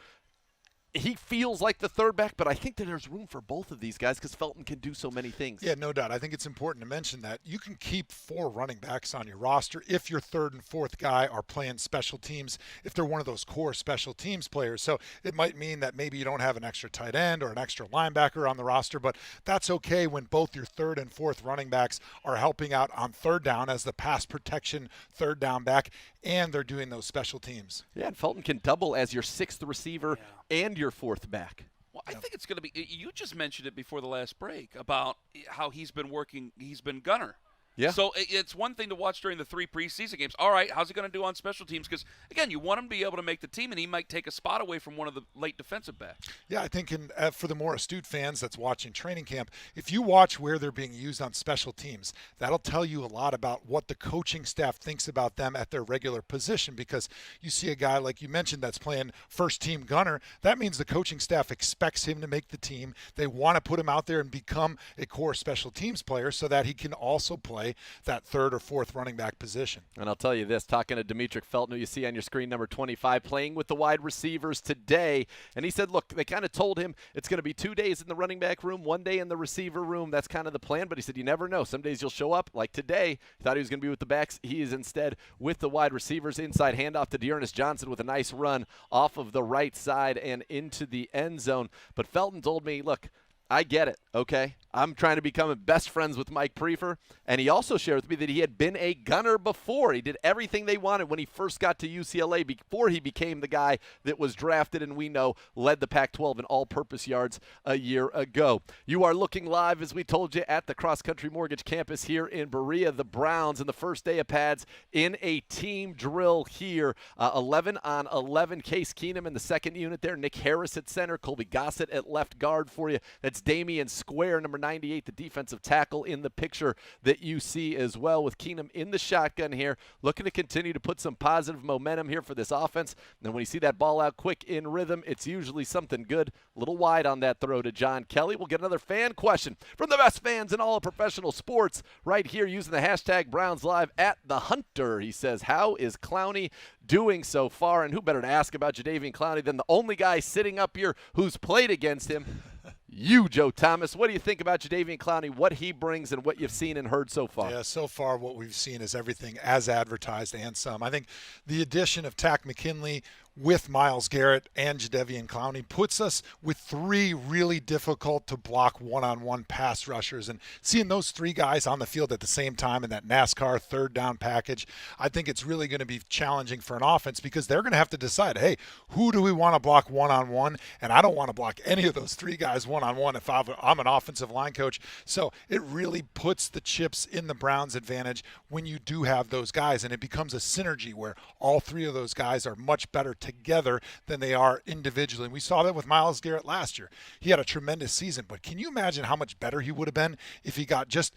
He feels like the third back, but I think that there's room for both of these guys because Felton can do so many things. Yeah, no doubt. I think it's important to mention that you can keep 4 running backs on your roster if your third and fourth guy are playing special teams, if they're one of those core special teams players. So it might mean that maybe you don't have an extra tight end or an extra linebacker on the roster, but that's okay when both your third and fourth running backs are helping out on third down as the pass protection third down back, and they're doing those special teams. Yeah, and Felton can double as your 6th receiver and your 4th back. Well, I think it's going to be – you just mentioned it before the last break about how he's been working – he's been gunner. Yeah. So it's one thing to watch during the 3 preseason games. All right, how's he going to do on special teams? Because, again, you want him to be able to make the team, and he might take a spot away from one of the late defensive backs. Yeah, I think for the more astute fans that's watching training camp, if you watch where they're being used on special teams, that'll tell you a lot about what the coaching staff thinks about them at their regular position, because you see a guy like you mentioned that's playing first-team gunner. That means the coaching staff expects him to make the team. They want to put him out there and become a core special teams player so that he can also play that third or fourth running back position. And I'll tell you this, talking to Demetric Felton, who you see on your screen, number 25, playing with the wide receivers today. And he said, look, they kind of told him it's going to be 2 days in the running back room, 1 day in the receiver room. That's kind of the plan. But he said, you never know. Some days you'll show up. Like today, he thought he was going to be with the backs. He is instead with the wide receivers. Inside handoff to Dearness Johnson with a nice run off of the right side and into the end zone. But Felton told me, look, I get it, okay? I'm trying to become best friends with Mike Prefer, and he also shared with me that he had been a gunner before. He did everything they wanted when he first got to UCLA before he became the guy that was drafted and we know led the Pac-12 in all-purpose yards a year ago. You are looking live, as we told you, at the CrossCountry Mortgage campus here in Berea. The Browns in the first day of pads in a team drill here. 11 on 11. Case Keenum in the second unit there. Nick Harris at center. Colby Gossett at left guard for you. That's Damian Square, number 98, the defensive tackle in the picture that you see as well, with Keenum in the shotgun here, looking to continue to put some positive momentum here for this offense. And then when you see that ball out quick in rhythm, it's usually something good. A little wide on that throw to John Kelly. We'll get another fan question from the best fans in all of professional sports right here using the hashtag BrownsLive at The Hunter. He says, how is Clowney doing so far? And who better to ask about Jadeveon Clowney than the only guy sitting up here who's played against him? You, JoeThomas. What do you think about Jadeveon Clowney, what he brings, and what you've seen and heard so far? Yeah, so far what we've seen is everything as advertised and some. I think the addition of Tack McKinley with Myles Garrett and Jadeveon Clowney puts us with 3 really difficult to block one-on-one pass rushers. And seeing those 3 guys on the field at the same time in that NASCAR third down package, I think it's really going to be challenging for an offense because they're going to have to decide, hey, who do we want to block one-on-one? And I don't want to block any of those 3 guys one-on-one if I'm an offensive line coach. So it really puts the chips in the Browns' advantage when you do have those guys, and it becomes a synergy where all 3 of those guys are much better together than they are individually. And we saw that with Myles Garrett last year. He had a tremendous season, but can you imagine how much better he would have been if he got just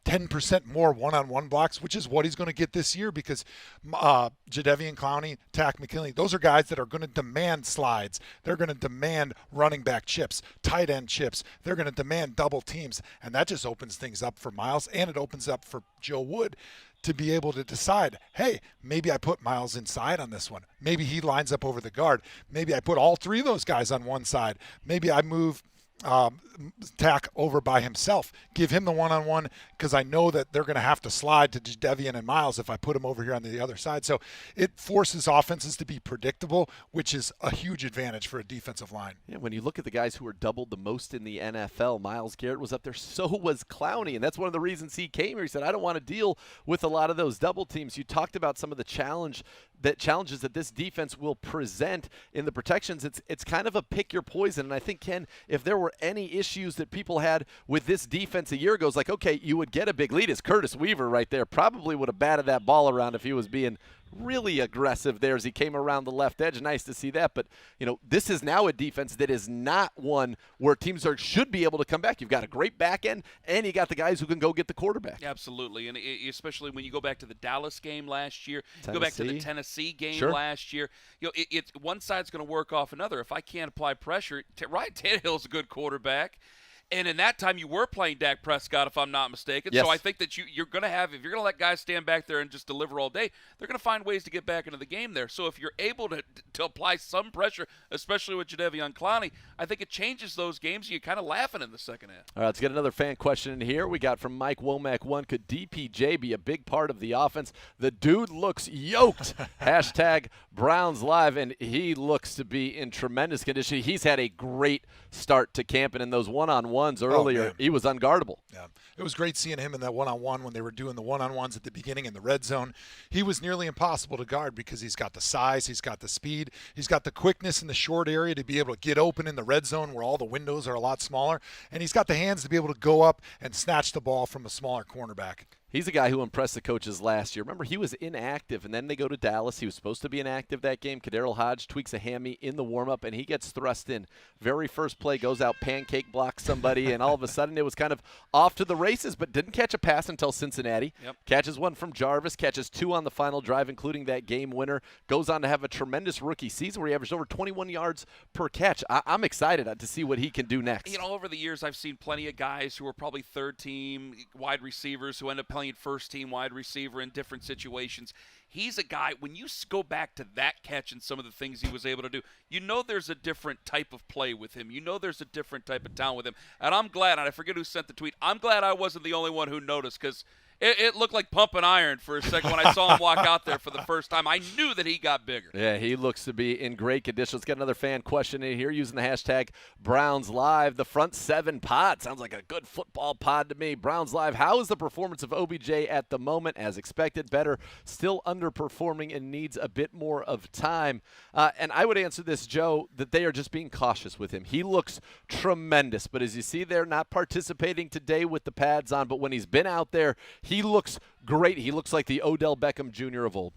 10% more one-on-one blocks, which is what he's going to get this year because Jadeveon Clowney, Tack McKinley, those are guys that are going to demand slides. They're going to demand running back chips, tight end chips. They're going to demand double teams, and that just opens things up for Myles, and it opens up for Joe Wood to be able to decide, hey, maybe I put Myles inside on this one. Maybe he lines up over the guard. Maybe I put all 3 of those guys on one side. Maybe I move Tack over by himself, give him the one-on-one because I know that they're going to have to slide to Jadeveon and Myles if I put him over here on the other side. So it forces offenses to be predictable, which is a huge advantage for a defensive line. Yeah, when you look at the guys who are doubled the most in the NFL, Myles Garrett was up there, so was Clowney, and that's one of the reasons he came here. He said, I don't want to deal with a lot of those double teams. You talked about some of the challenges that this defense will present in the protections. It's kind of a pick your poison, and I think, Ken, if there were any issues that people had with this defense a year ago, it's like, okay, you would get a big lead. As Curtis Weaver right there probably would have batted that ball around if he was being really aggressive there as he came around the left edge. Nice to see that. But, this is now a defense that is not one where teams should be able to come back. You've got a great back end, and you got the guys who can go get the quarterback. Absolutely. And especially when you go back to the Dallas game last year, Tennessee. go back to the Tennessee game Sure. last year. It's one side's going to work off another. If I can't apply pressure, Ryan Tannehill's a good quarterback. And in that time, you were playing Dak Prescott, if I'm not mistaken. Yes. So I think that you're going to have, if you're going to let guys stand back there and just deliver all day, they're going to find ways to get back into the game there. So if you're able to apply some pressure, especially with Jadeveon Clowney, I think it changes those games. You're kind of laughing in the second half. All right, let's get another fan question in here. We got from Mike Womack 1. Could DPJ be a big part of the offense? The dude looks yoked. Hashtag Browns Live, and he looks to be in tremendous condition. He's had a great start to camp, and in those one-on-ones earlier, he was unguardable. Yeah, it was great seeing him in that one-on-one when they were doing the one-on-ones at the beginning in the red zone. He was nearly impossible to guard because he's got the size, he's got the speed, he's got the quickness in the short area to be able to get open in the red zone where all the windows are a lot smaller, and he's got the hands to be able to go up and snatch the ball from a smaller cornerback. He's a guy who impressed the coaches last year. Remember, he was inactive, and then they go to Dallas. He was supposed to be inactive that game. Kadarrell Hodge tweaks a hammy in the warm-up, and he gets thrust in. Very first play, goes out, pancake blocks somebody, and all of a sudden it was kind of off to the races, but didn't catch a pass until Cincinnati. Yep. Catches one from Jarvis, catches 2 on the final drive, including that game winner. Goes on to have a tremendous rookie season where he averaged over 21 yards per catch. I'm excited to see what he can do next. Over the years, I've seen plenty of guys who are probably third-team wide receivers who end up playing first-team wide receiver in different situations. He's a guy, when you go back to that catch and some of the things he was able to do, there's a different type of play with him. There's a different type of talent with him. And I'm glad, and I forget who sent the tweet, I'm glad I wasn't the only one who noticed because it looked like pumping iron for a second when I saw him walk out there for the first time. I knew that he got bigger. Yeah, he looks to be in great condition. Let's get another fan question in here using the hashtag Browns Live. The front 7 pod sounds like a good football pod to me. Browns Live, how is the performance of OBJ at the moment? As expected, better, still underperforming and needs a bit more of time. And I would answer this, Joe, that they are just being cautious with him. He looks tremendous, but as you see, they're not participating today with the pads on. But when he's been out there, he looks great. He looks like the Odell Beckham Jr. of old.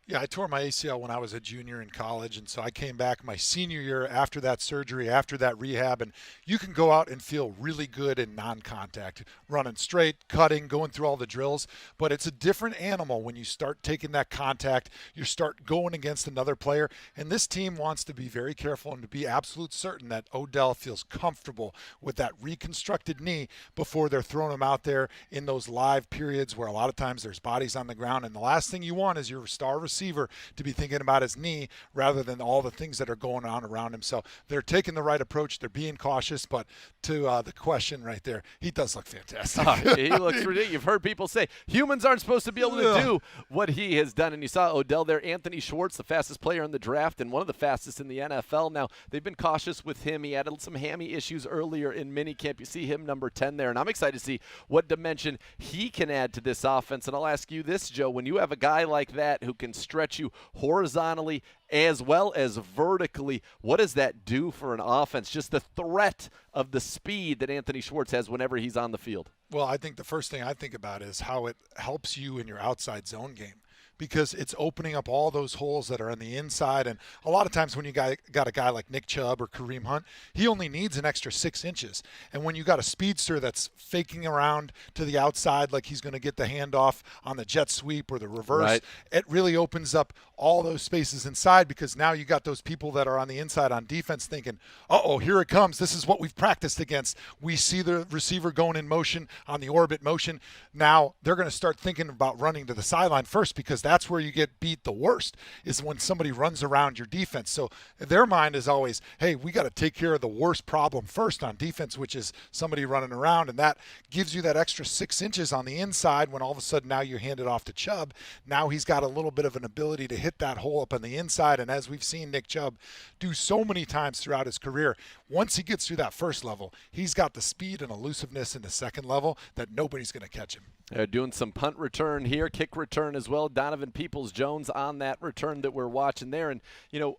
Yeah, I tore my ACL when I was a junior in college, and so I came back my senior year after that surgery, after that rehab, and you can go out and feel really good in non-contact, running straight, cutting, going through all the drills, but it's a different animal when you start taking that contact, you start going against another player, and this team wants to be very careful and to be absolute certain that Odell feels comfortable with that reconstructed knee before they're throwing him out there in those live periods where a lot of times there's bodies on the ground, and the last thing you want is your star receiver receiver to be thinking about his knee rather than all the things that are going on around him. So they're taking the right approach. They're being cautious. But to the question right there, he does look fantastic. He looks ridiculous. You've heard people say humans aren't supposed to be able to do what he has done. And you saw Odell there, Anthony Schwartz, the fastest player in the draft and one of the fastest in the NFL. Now, they've been cautious with him. He had some hammy issues earlier in minicamp. You see him number 10 there. And I'm excited to see what dimension he can add to this offense. And I'll ask you this, Joe. When you have a guy like that who can stretch you horizontally as well as vertically, what does that do for an offense? Just the threat of the speed that Anthony Schwartz has whenever he's on the field. Well, I think the first thing I think about is how it helps you in your outside zone game, because it's opening up all those holes that are on the inside. And a lot of times when you got a guy like NickChubb or Kareem Hunt, he only needs an extra 6 inches. And when you got a speedster that's faking around to the outside like he's going to get the handoff on the jet sweep or the reverse, it really opens up all those spaces inside, because now you got those people that are on the inside on defense thinking, uh-oh, here it comes. This is what we've practiced against. We see the receiver going in motion on the orbit motion. Now they're going to start thinking about running to the sideline first, because that's where you get beat the worst, is when somebody runs around your defense. So their mind is always, hey, we got to take care of the worst problem first on defense, which is somebody running around. And that gives you that extra 6 inches on the inside when all of a sudden now you hand it off to Chubb. Now he's got a little bit of an ability to hit that hole up on the inside. And as we've seen NickChubb do so many times throughout his career, once he gets through that first level, he's got the speed and elusiveness in the second level that nobody's going to catch him. They're doing some punt return here, kick return as well. Donovan Peoples-Jones on that return that we're watching there. And, you know,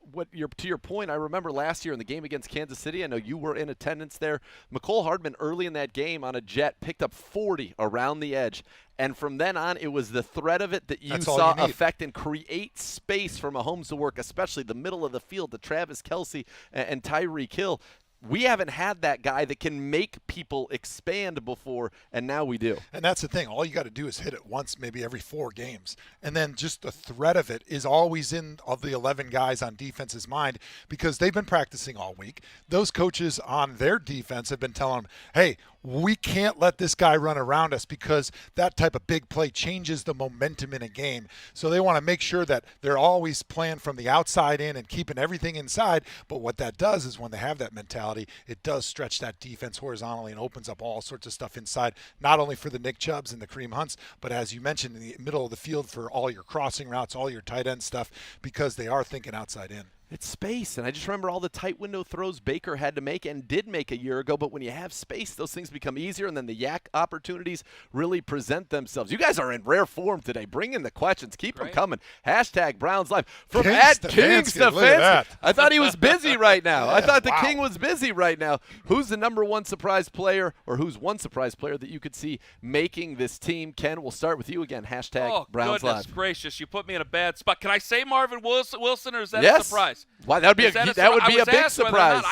to your point, I remember last year in the game against Kansas City, I know you were in attendance there. Mecole Hardman early in that game on a jet picked up 40 around the edge. And from then on, it was the threat of it that you saw affect and create space for Mahomes to work, especially the middle of the field to Travis Kelce and Tyreek Hill. We haven't had that guy that can make people expand before, and now we do. And that's the thing. All you got to do is hit it once, maybe every 4 games. And then just the threat of it is always in of the 11 guys on defense's mind, because they've been practicing all week. Those coaches on their defense have been telling them, hey, we can't let this guy run around us, because that type of big play changes the momentum in a game. So they want to make sure that they're always playing from the outside in and keeping everything inside. But what that does is when they have that mentality, it does stretch that defense horizontally and opens up all sorts of stuff inside, not only for the NickChubbs and the Kareem Hunts, but as you mentioned, in the middle of the field for all your crossing routes, all your tight end stuff, because they are thinking outside in. It's space, and I just remember all the tight window throws Baker had to make and did make a year ago, but when you have space, those things become easier, and then the yak opportunities really present themselves. You guys are in rare form today. Bring in the questions. Keep them coming. Hashtag Browns Live. From at King Stefanski. I thought he was busy right now. I thought the King was busy right now. Who's the number one surprise player, or who's one surprise player that you could see making this team? Ken, we'll start with you again. Hashtag Browns Live. Oh, goodness gracious. You put me in a bad spot. Can I say Marvin Wilson, or is that a surprise? Why, that would be a big surprise.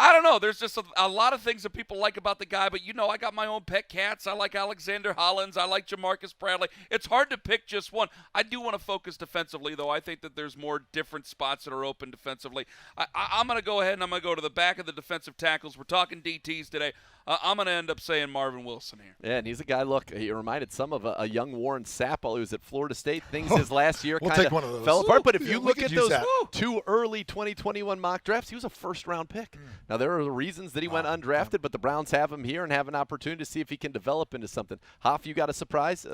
I don't know. There's just a lot of things that people like about the guy, but I got my own pet cats. I like Alexander Hollins. I like Jamarcus Bradley. It's hard to pick just one. I do want to focus defensively, though. I think that there's more different spots that are open defensively. I'm going to go ahead and I'm going to go to the back of the defensive tackles. We're talking DTs today. I'm going to end up saying Marvin Wilson here. Yeah, and he's a guy, look, he reminded some of a young Warren Sapp while he was at Florida State. Things his last year kind of fell apart. But if you look at those 2 early 2021 mock drafts, he was a first-round pick. Now, there are reasons that he went undrafted, but the Browns have him here and have an opportunity to see if he can develop into something. Hoff, you got a surprise to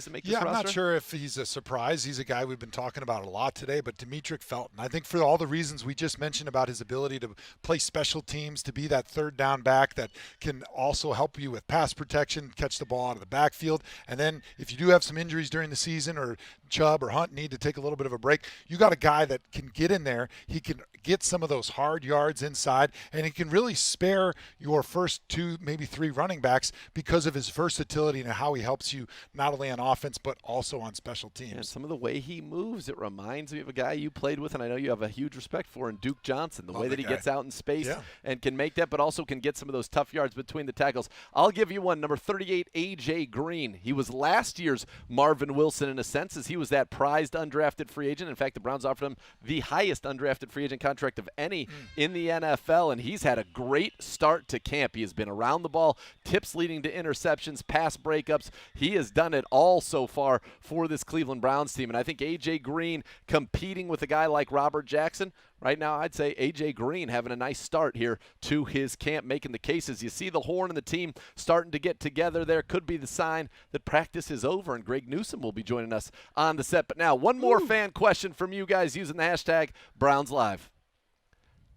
make this roster? Yeah, I'm not sure if he's a surprise. He's a guy we've been talking about a lot today, but Demetric Felton, I think for all the reasons we just mentioned about his ability to play special teams, to be that third down back that can also help you with pass protection, catch the ball out of the backfield. And then if you do have some injuries during the season, or Chubb or Hunt need to take a little bit of a break, you got a guy that can get in there. He can get some of those hard yards inside, and he can really spare your first 2, maybe 3 running backs because of his versatility and how he helps you not only on offense but also on special teams. And some of the way he moves, it reminds me of a guy you played with, and I know you have a huge respect for, in Duke Johnson. The way that he gets out in space and can make that, but also can get some of those tough yards between the tackles. I'll give you one, number 38, A.J. Green. He was last year's Marvin Wilson in a sense, as he was that prized undrafted free agent. In fact, the Browns offered him the highest undrafted free agent contract of any in the NFL, and he's had a great start to camp. He has been around the ball, tips leading to interceptions, pass breakups. He has done it all so far for this Cleveland Browns team, and I think A.J. Green competing with a guy like Robert Jackson, right now, I'd say A.J. Green having a nice start here to his camp, making the cases. You see the Horn and the team starting to get together there. Could be the sign that practice is over, and Greg Newsome will be joining us on the set. But now, one more fan question from you guys using the hashtag BrownsLive.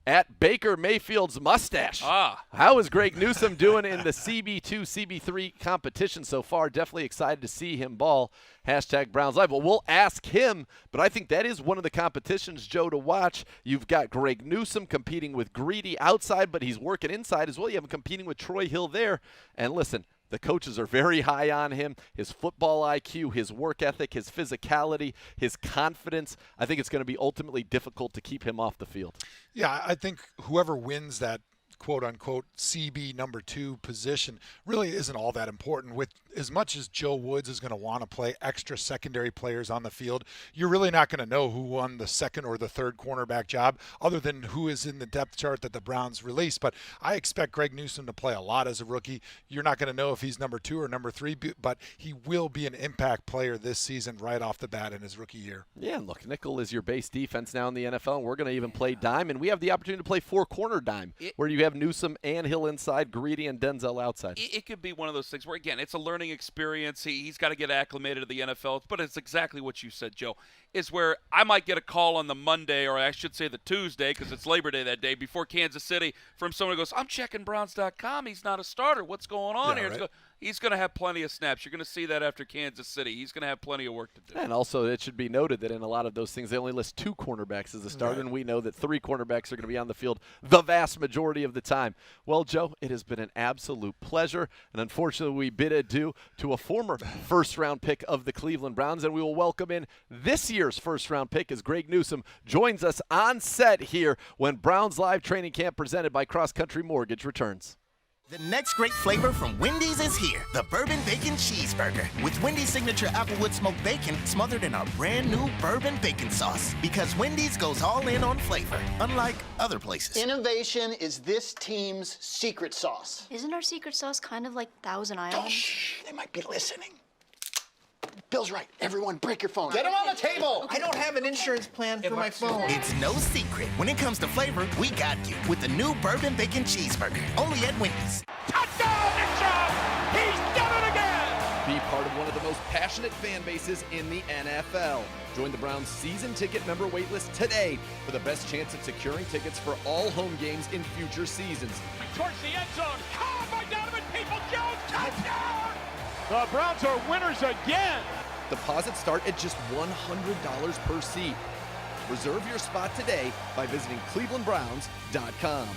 At Baker Mayfield's mustache. How is Greg Newsome doing in the CB2, CB3 competition so far? Definitely excited to see him ball. Hashtag BrownsLive. Well, we'll ask him, but I think that is one of the competitions, Joe, to watch. You've got Greg Newsome competing with Greedy outside, but he's working inside as well. You have him competing with Troy Hill there. And listen, the coaches are very high on him, his football IQ, his work ethic, his physicality, his confidence. I think it's going to be ultimately difficult to keep him off the field. Yeah, I think whoever wins that quote-unquote CB number 2 position really isn't all that important. With as much as Joe Woods is going to want to play extra secondary players on the field, you're really not going to know who won the second or the third cornerback job other than who is in the depth chart that the Browns released. But I expect Greg Newsome to play a lot as a rookie. You're not going to know if he's number 2 or number 3, but he will be an impact player this season right off the bat in his rookie year. Yeah, and look, nickel is your base defense now in the NFL, and we're going to even play dime, and we have the opportunity to play 4-corner dime, where you have Newsome and Hill inside, Greedy and Denzel outside. It could be one of those things where, again, it's a learning experience. He's got to get acclimated to the NFL, but it's exactly what you said, Joe, is where I might get a call on the Monday, or I should say the Tuesday, because it's Labor Day that day, before Kansas City, from someone who goes, I'm checking Browns.com. He's not a starter. What's going on here? Right. He's going to have plenty of snaps. You're going to see that after Kansas City. He's going to have plenty of work to do. And also, it should be noted that in a lot of those things, they only list 2 cornerbacks as a starter, and we know that 3 cornerbacks are going to be on the field the vast majority of the time. Well, Joe, it has been an absolute pleasure, and unfortunately, we bid adieu to a former first-round pick of the Cleveland Browns, and we will welcome in this year's first-round pick as Greg Newsome joins us on set here when Browns Live Training Camp presented by CrossCountry Mortgage returns. The next great flavor from Wendy's is here, the Bourbon Bacon Cheeseburger, with Wendy's signature Applewood smoked bacon smothered in our brand new bourbon bacon sauce. Because Wendy's goes all in on flavor, unlike other places. Innovation is this team's secret sauce. Isn't our secret sauce kind of like Thousand Island? Oh, shh, they might be listening. Bill's right. Everyone, break your phone. Get 'em on the table. I don't have an insurance plan for my phone. It's no secret. When it comes to flavor, we got you with the new Bourbon Bacon Cheeseburger, only at Wendy's. Touchdown, NickChubb! He's done it again! Be part of one of the most passionate fan bases in the NFL. Join the Browns season ticket member waitlist today for the best chance at securing tickets for all home games in future seasons. Towards the end zone, caught by Donovan Peoples-Jones, touchdown! The Browns are winners again! Deposits start at just $100 per seat. Reserve your spot today by visiting clevelandbrowns.com.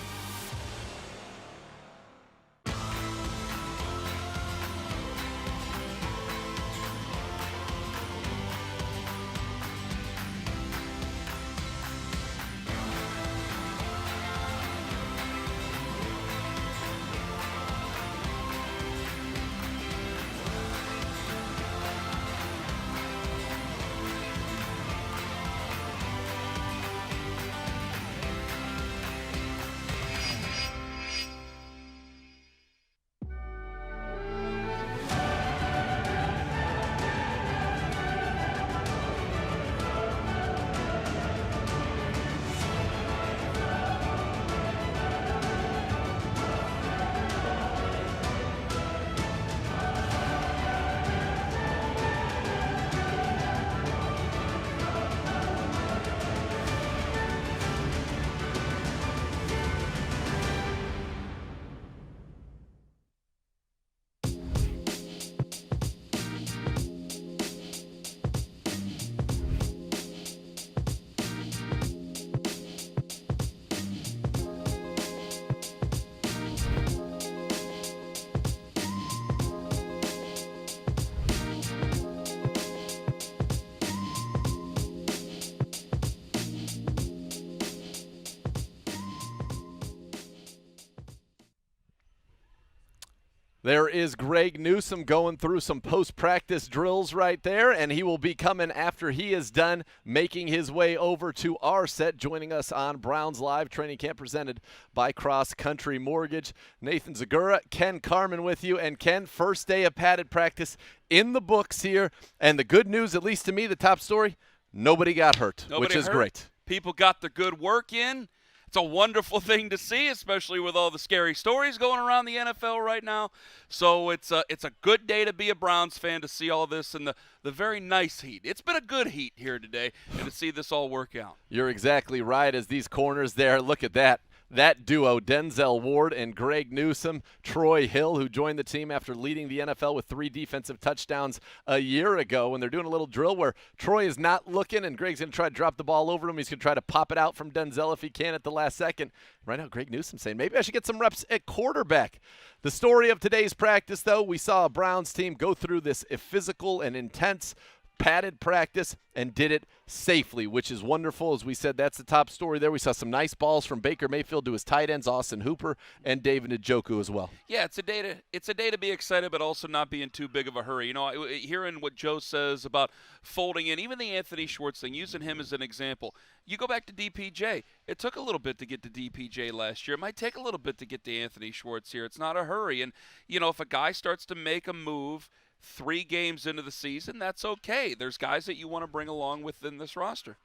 There is Greg Newsome going through some post-practice drills right there, and he will be coming after he is done making his way over to our set, joining us on Browns Live Training Camp presented by CrossCountry Mortgage. Nathan Zegura, Ken Carman with you. And Ken, first day of padded practice in the books here. And the good news, at least to me, the top story, nobody got hurt, which is great. People got the good work in. It's a wonderful thing to see, especially with all the scary stories going around the NFL right now. So it's a good day to be a Browns fan, to see all this in the very nice heat. It's been a good heat here today, and to see this all work out. You're exactly right. As these corners there, look at that. That duo, Denzel Ward and Greg Newsome, Troy Hill, who joined the team after leading the NFL with 3 defensive touchdowns a year ago. And they're doing a little drill where Troy is not looking, and Greg's going to try to drop the ball over him. He's going to try to pop it out from Denzel if he can at the last second. Right now, Greg Newsome saying, maybe I should get some reps at quarterback. The story of today's practice, though, we saw a Browns team go through this physical and intense padded practice and did it safely, which is wonderful. As we said, that's the top story there. We saw some nice balls from Baker Mayfield to his tight ends, Austin Hooper and David Njoku as well. Yeah, it's a day to be excited, but also not be in too big of a hurry. You know, hearing what Joe says about folding in, even the Anthony Schwartz thing, using him as an example. You go back to DPJ. It took a little bit to get to DPJ last year. It might take a little bit to get to Anthony Schwartz here. It's not a hurry. And, you know, if a guy starts to make a move 3 games into the season, that's okay. There's guys that you want to bring along within this roster.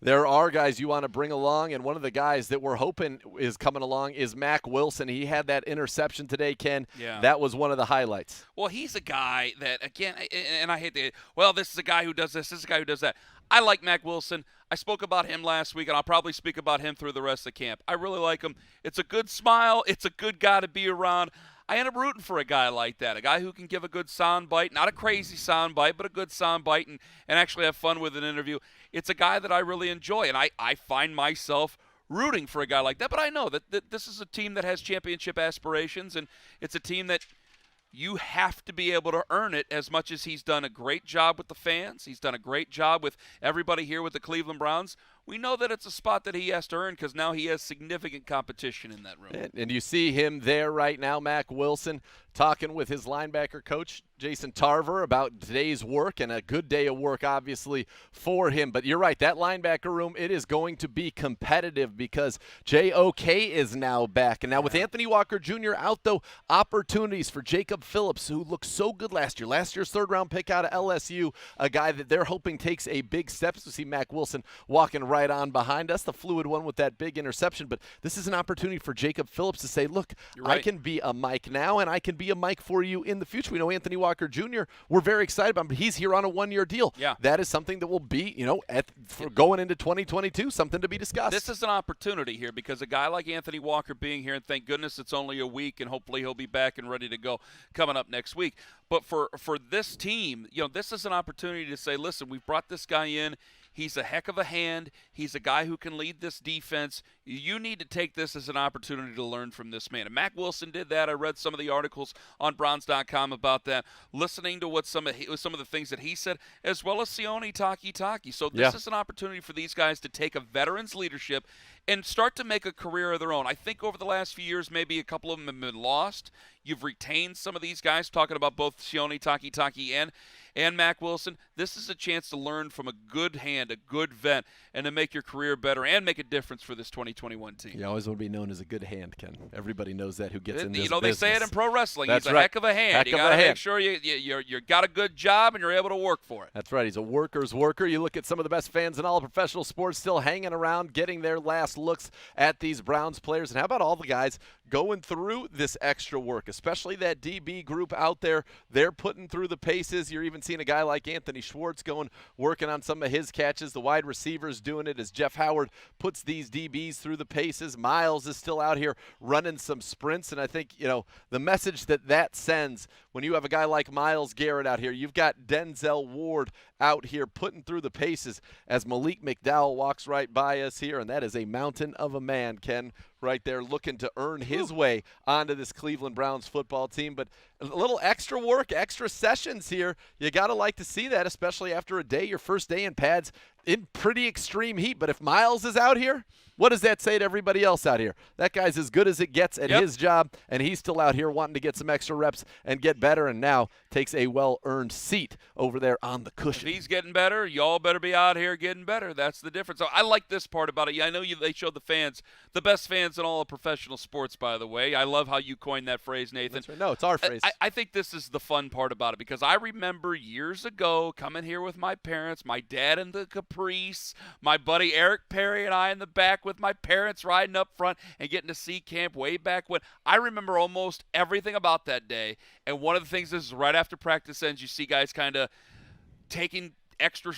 There are guys you want to bring along, and one of the guys that we're hoping is coming along is Mack Wilson. He had that interception today, Ken. Yeah. That was one of the highlights. Well, he's a guy that, again, and I hate to, well, this is a guy who does this is a guy who does that. I like Mack Wilson. I spoke about him last week, and I'll probably speak about him through the rest of camp. I really like him. It's a good smile. It's a good guy to be around. I end up rooting for a guy like that, a guy who can give a good sound bite, not a crazy sound bite, but a good sound bite, and actually have fun with an interview. It's a guy that I really enjoy, and I find myself rooting for a guy like that. But I know that this is a team that has championship aspirations, and it's a team that you have to be able to earn it. As much as he's done a great job with the fans, he's done a great job with everybody here with the Cleveland Browns. We know that it's a spot that he has to earn because now he has significant competition in that room. And you see him there right now, Mack Wilson, talking with his linebacker coach, Jason Tarver, about today's work, and a good day of work, obviously, for him. But you're right, that linebacker room, it is going to be competitive because JOK is now back. And now with Anthony Walker Jr. out, though, opportunities for Jacob Phillips, who looked so good last year. Last year's third-round pick out of LSU, a guy that they're hoping takes a big step. So see Mack Wilson walking right on behind us, the fluid one with that big interception. But this is an opportunity for Jacob Phillips to say, look, right. I can be a Mike now, and I can be a Mike for you in the future. We know Anthony Walker Jr., we're very excited about him, but he's here on a 1-year deal. Yeah. That is something that will be, for going into 2022, something to be discussed. This is an opportunity here because a guy like Anthony Walker being here, and thank goodness it's only a week, and hopefully he'll be back and ready to go coming up next week. But for this team, this is an opportunity to say, listen, we've brought this guy in. He's a heck of a hand. He's a guy who can lead this defense. You need to take this as an opportunity to learn from this man. And Mack Wilson did that. I read some of the articles on Browns.com about that, listening to what some of the things that he said, as well as Sione Takitaki. So this is an opportunity for these guys to take a veteran's leadership and start to make a career of their own. I think over the last few years, maybe a couple of them have been lost. You've retained some of these guys, talking about both Sione Takitaki and Mack Wilson. This is a chance to learn from a good hand, a good vet, and to make your career better and make a difference for this 2021 team. You always want to be known as a good hand, Ken. Everybody knows that who gets in this they business. say it in pro wrestling. That's He's a right. heck of a hand. You got to make sure you got a good job and you're able to work for it. That's right. He's a worker's worker. You look at some of the best fans in all of professional sports still hanging around, getting their last looks at these Browns players. And how about all the guys going through this extra work, especially that DB group out there? They're putting through the paces. You're even seeing a guy like Anthony Schwartz working on some of his catches. The wide receivers doing it as Jeff Howard puts these DBs through the paces. Miles is still out here running some sprints. And I think, the message that sends when you have a guy like Myles Garrett out here, you've got Denzel Ward out here putting through the paces as Malik McDowell walks right by us here. And that is a mountain of a man, Ken, right there looking to earn his way onto this Cleveland Browns football team. But a little extra work, extra sessions here. You got to like to see that, especially after a day, your first day in pads in pretty extreme heat. But if Miles is out here, what does that say to everybody else out here? That guy's as good as it gets at his job, and he's still out here wanting to get some extra reps and get better, and now takes a well-earned seat over there on the cushion. If he's getting better, y'all better be out here getting better. That's the difference. So I like this part about it. I know they showed the fans, the best fans in all of professional sports, by the way. I love how you coined that phrase, Nathan. That's right. No, it's our phrase. I think this is the fun part about it, because I remember years ago coming here with my parents, my dad in the Caprice, my buddy Eric Perry and I in the back with my parents riding up front and getting to see camp way back when. I remember almost everything about that day. And one of the things is right after practice ends, you see guys kind of taking extra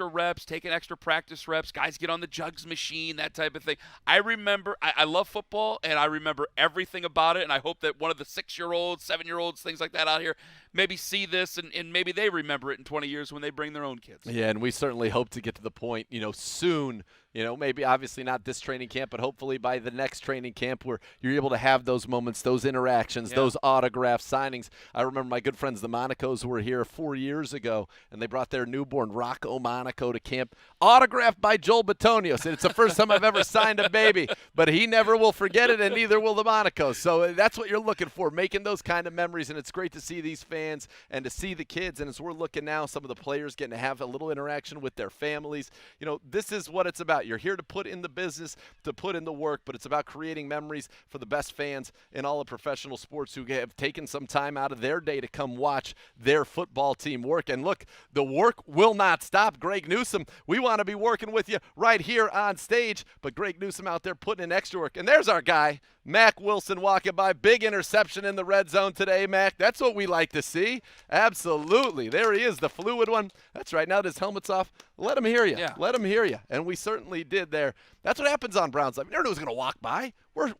reps, taking extra practice reps. Guys get on the jugs machine, that type of thing. I remember, I love football, and I remember everything about it, and I hope that one of the 6-year-olds, 7-year-olds, things like that out here maybe see this, and maybe they remember it in 20 years when they bring their own kids. Yeah, and we certainly hope to get to the point, soon, maybe obviously not this training camp, but hopefully by the next training camp where you're able to have those moments, those interactions, those autograph signings. I remember my good friends, the Monacos, were here 4 years ago, and they brought their newborn Rocco Monaco to camp, autographed by Joel Bitonio. Said it's the first time I've ever signed a baby, but he never will forget it, and neither will the Monacos. So that's what you're looking for, making those kind of memories, and it's great to see these fans and to see the kids. And as we're looking now, some of the players getting to have a little interaction with their families. This is what it's about. You're here to put in the business, to put in the work, but it's about creating memories for the best fans in all of professional sports who have taken some time out of their day to come watch their football team work. And look, the work will not stop. Greg Newsome, we want to be working with you right here on stage, but Greg Newsome out there putting in extra work. And there's our guy, Mac Wilson, walking by. Big interception in the red zone today, Mac. That's what we like to see. Absolutely. There he is, the fluid one. That's right. Now that his helmet's off, let him hear you. Yeah. Let him hear you. And we certainly did there. That's what happens on Browns Live. Never knew it was going to walk by. We're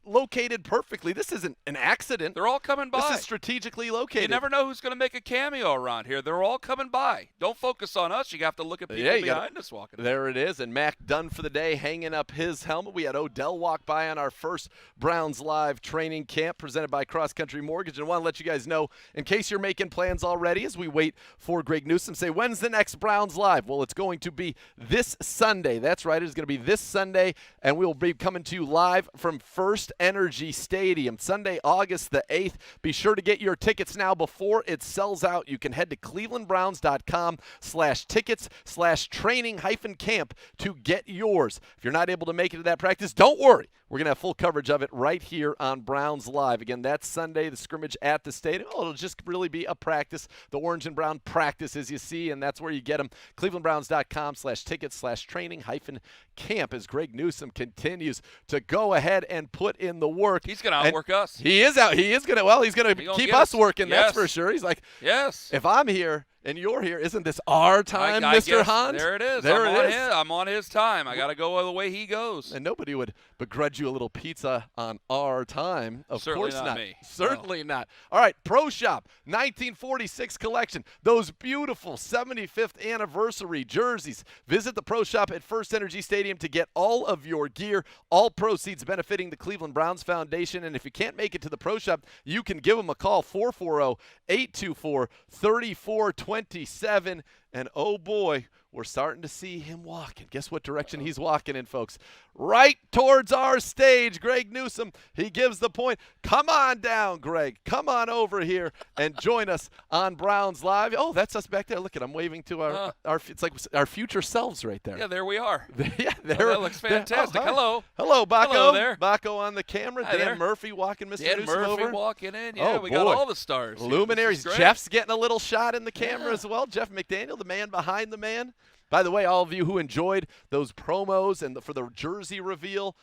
located perfectly. This isn't an accident. They're all coming by. This is strategically located. You never know who's going to make a cameo around here. They're all coming by. Don't focus on us. You have to look at people behind us walking. There it is. And Mac done for the day, hanging up his helmet. We had Odell walk by on our first Browns Live training camp presented by CrossCountry Mortgage. And I want to let you guys know, in case you're making plans already, as we wait for Greg Newsome, say, when's the next Browns Live? Well, it's going to be this Sunday. That's right. It's going to be this Sunday, and we'll be coming to you live from First Energy Stadium, Sunday, August the 8th. Be sure to get your tickets now before it sells out. You can head to clevelandbrowns.com/tickets/training-camp to get yours. If you're not able to make it to that practice, don't worry. We're going to have full coverage of it right here on Browns Live. Again, that's Sunday, the scrimmage at the stadium. It'll just really be a practice, the orange and brown practice, as you see, and that's where you get them. clevelandbrowns.com/tickets/training-camp as Greg Newsome continues to go ahead and put in the work. He's going to outwork us. He is out. He is going to, well, he's going to keep us working, that's for sure. He's like, if I'm here and you're here, isn't this our time, Mr. Hans? There it is. I'm on his time. I got to go the way he goes. And nobody would begrudge you a little pizza on our time. Of Certainly course not me. Certainly not. All right, Pro Shop 1946 collection. Those beautiful 75th anniversary jerseys. Visit the Pro Shop at First Energy Stadium to get all of your gear. All proceeds benefiting the Cleveland Browns Foundation. And if you can't make it to the Pro Shop, you can give them a call, 440-824-3427. And oh boy, we're starting to see him walking. Guess what direction he's walking in, folks? Right towards our stage. Greg Newsome, he gives the point. Come on down, Greg. Come on over here and join us on Browns Live. Oh, that's us back there. Look at, I'm waving to our it's like our future selves right there. Yeah, there we are. Yeah, that looks fantastic. Hello, Baco. Hello there. Baco on the camera. Hi Dan there. Murphy walking Mr. Dan Newsome Murphy over. walking in. Yeah, we got all the stars. Luminaries. Jeff's getting a little shot in the camera as well. Jeff McDaniel, the man behind the man. By the way, all of you who enjoyed those promos and for the jersey reveal,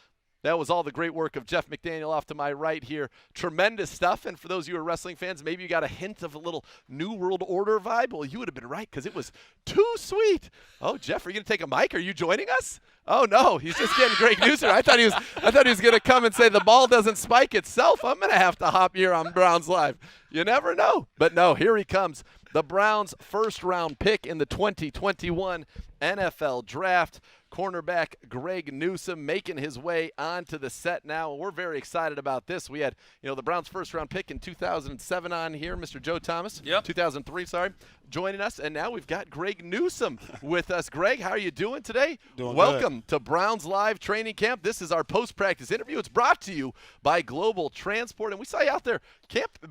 that was all the great work of Jeff McDaniel off to my right here. Tremendous stuff. And for those of you who are wrestling fans, maybe you got a hint of a little New World Order vibe. Well, you would have been right because it was too sweet. Oh, Jeff, are you going to take a mic? Are you joining us? Oh, no, he's just getting Greg Newsome. I thought he was going to come and say the ball doesn't spike itself. I'm going to have to hop here on Browns Live. You never know. But no, here he comes. The Browns' first-round pick in the 2021 NFL Draft. cornerback Greg Newsome making his way onto the set now. We're very excited about this. We had, the Browns' first-round pick in 2007 on here, Mr. JoeThomas. Yep. 2003, sorry, joining us. And now we've got Greg Newsome with us. Greg, how are you doing today? Doing Welcome good. to Browns Live Training Camp. This is our post-practice interview. It's brought to you by Global Transport. And we saw you out there.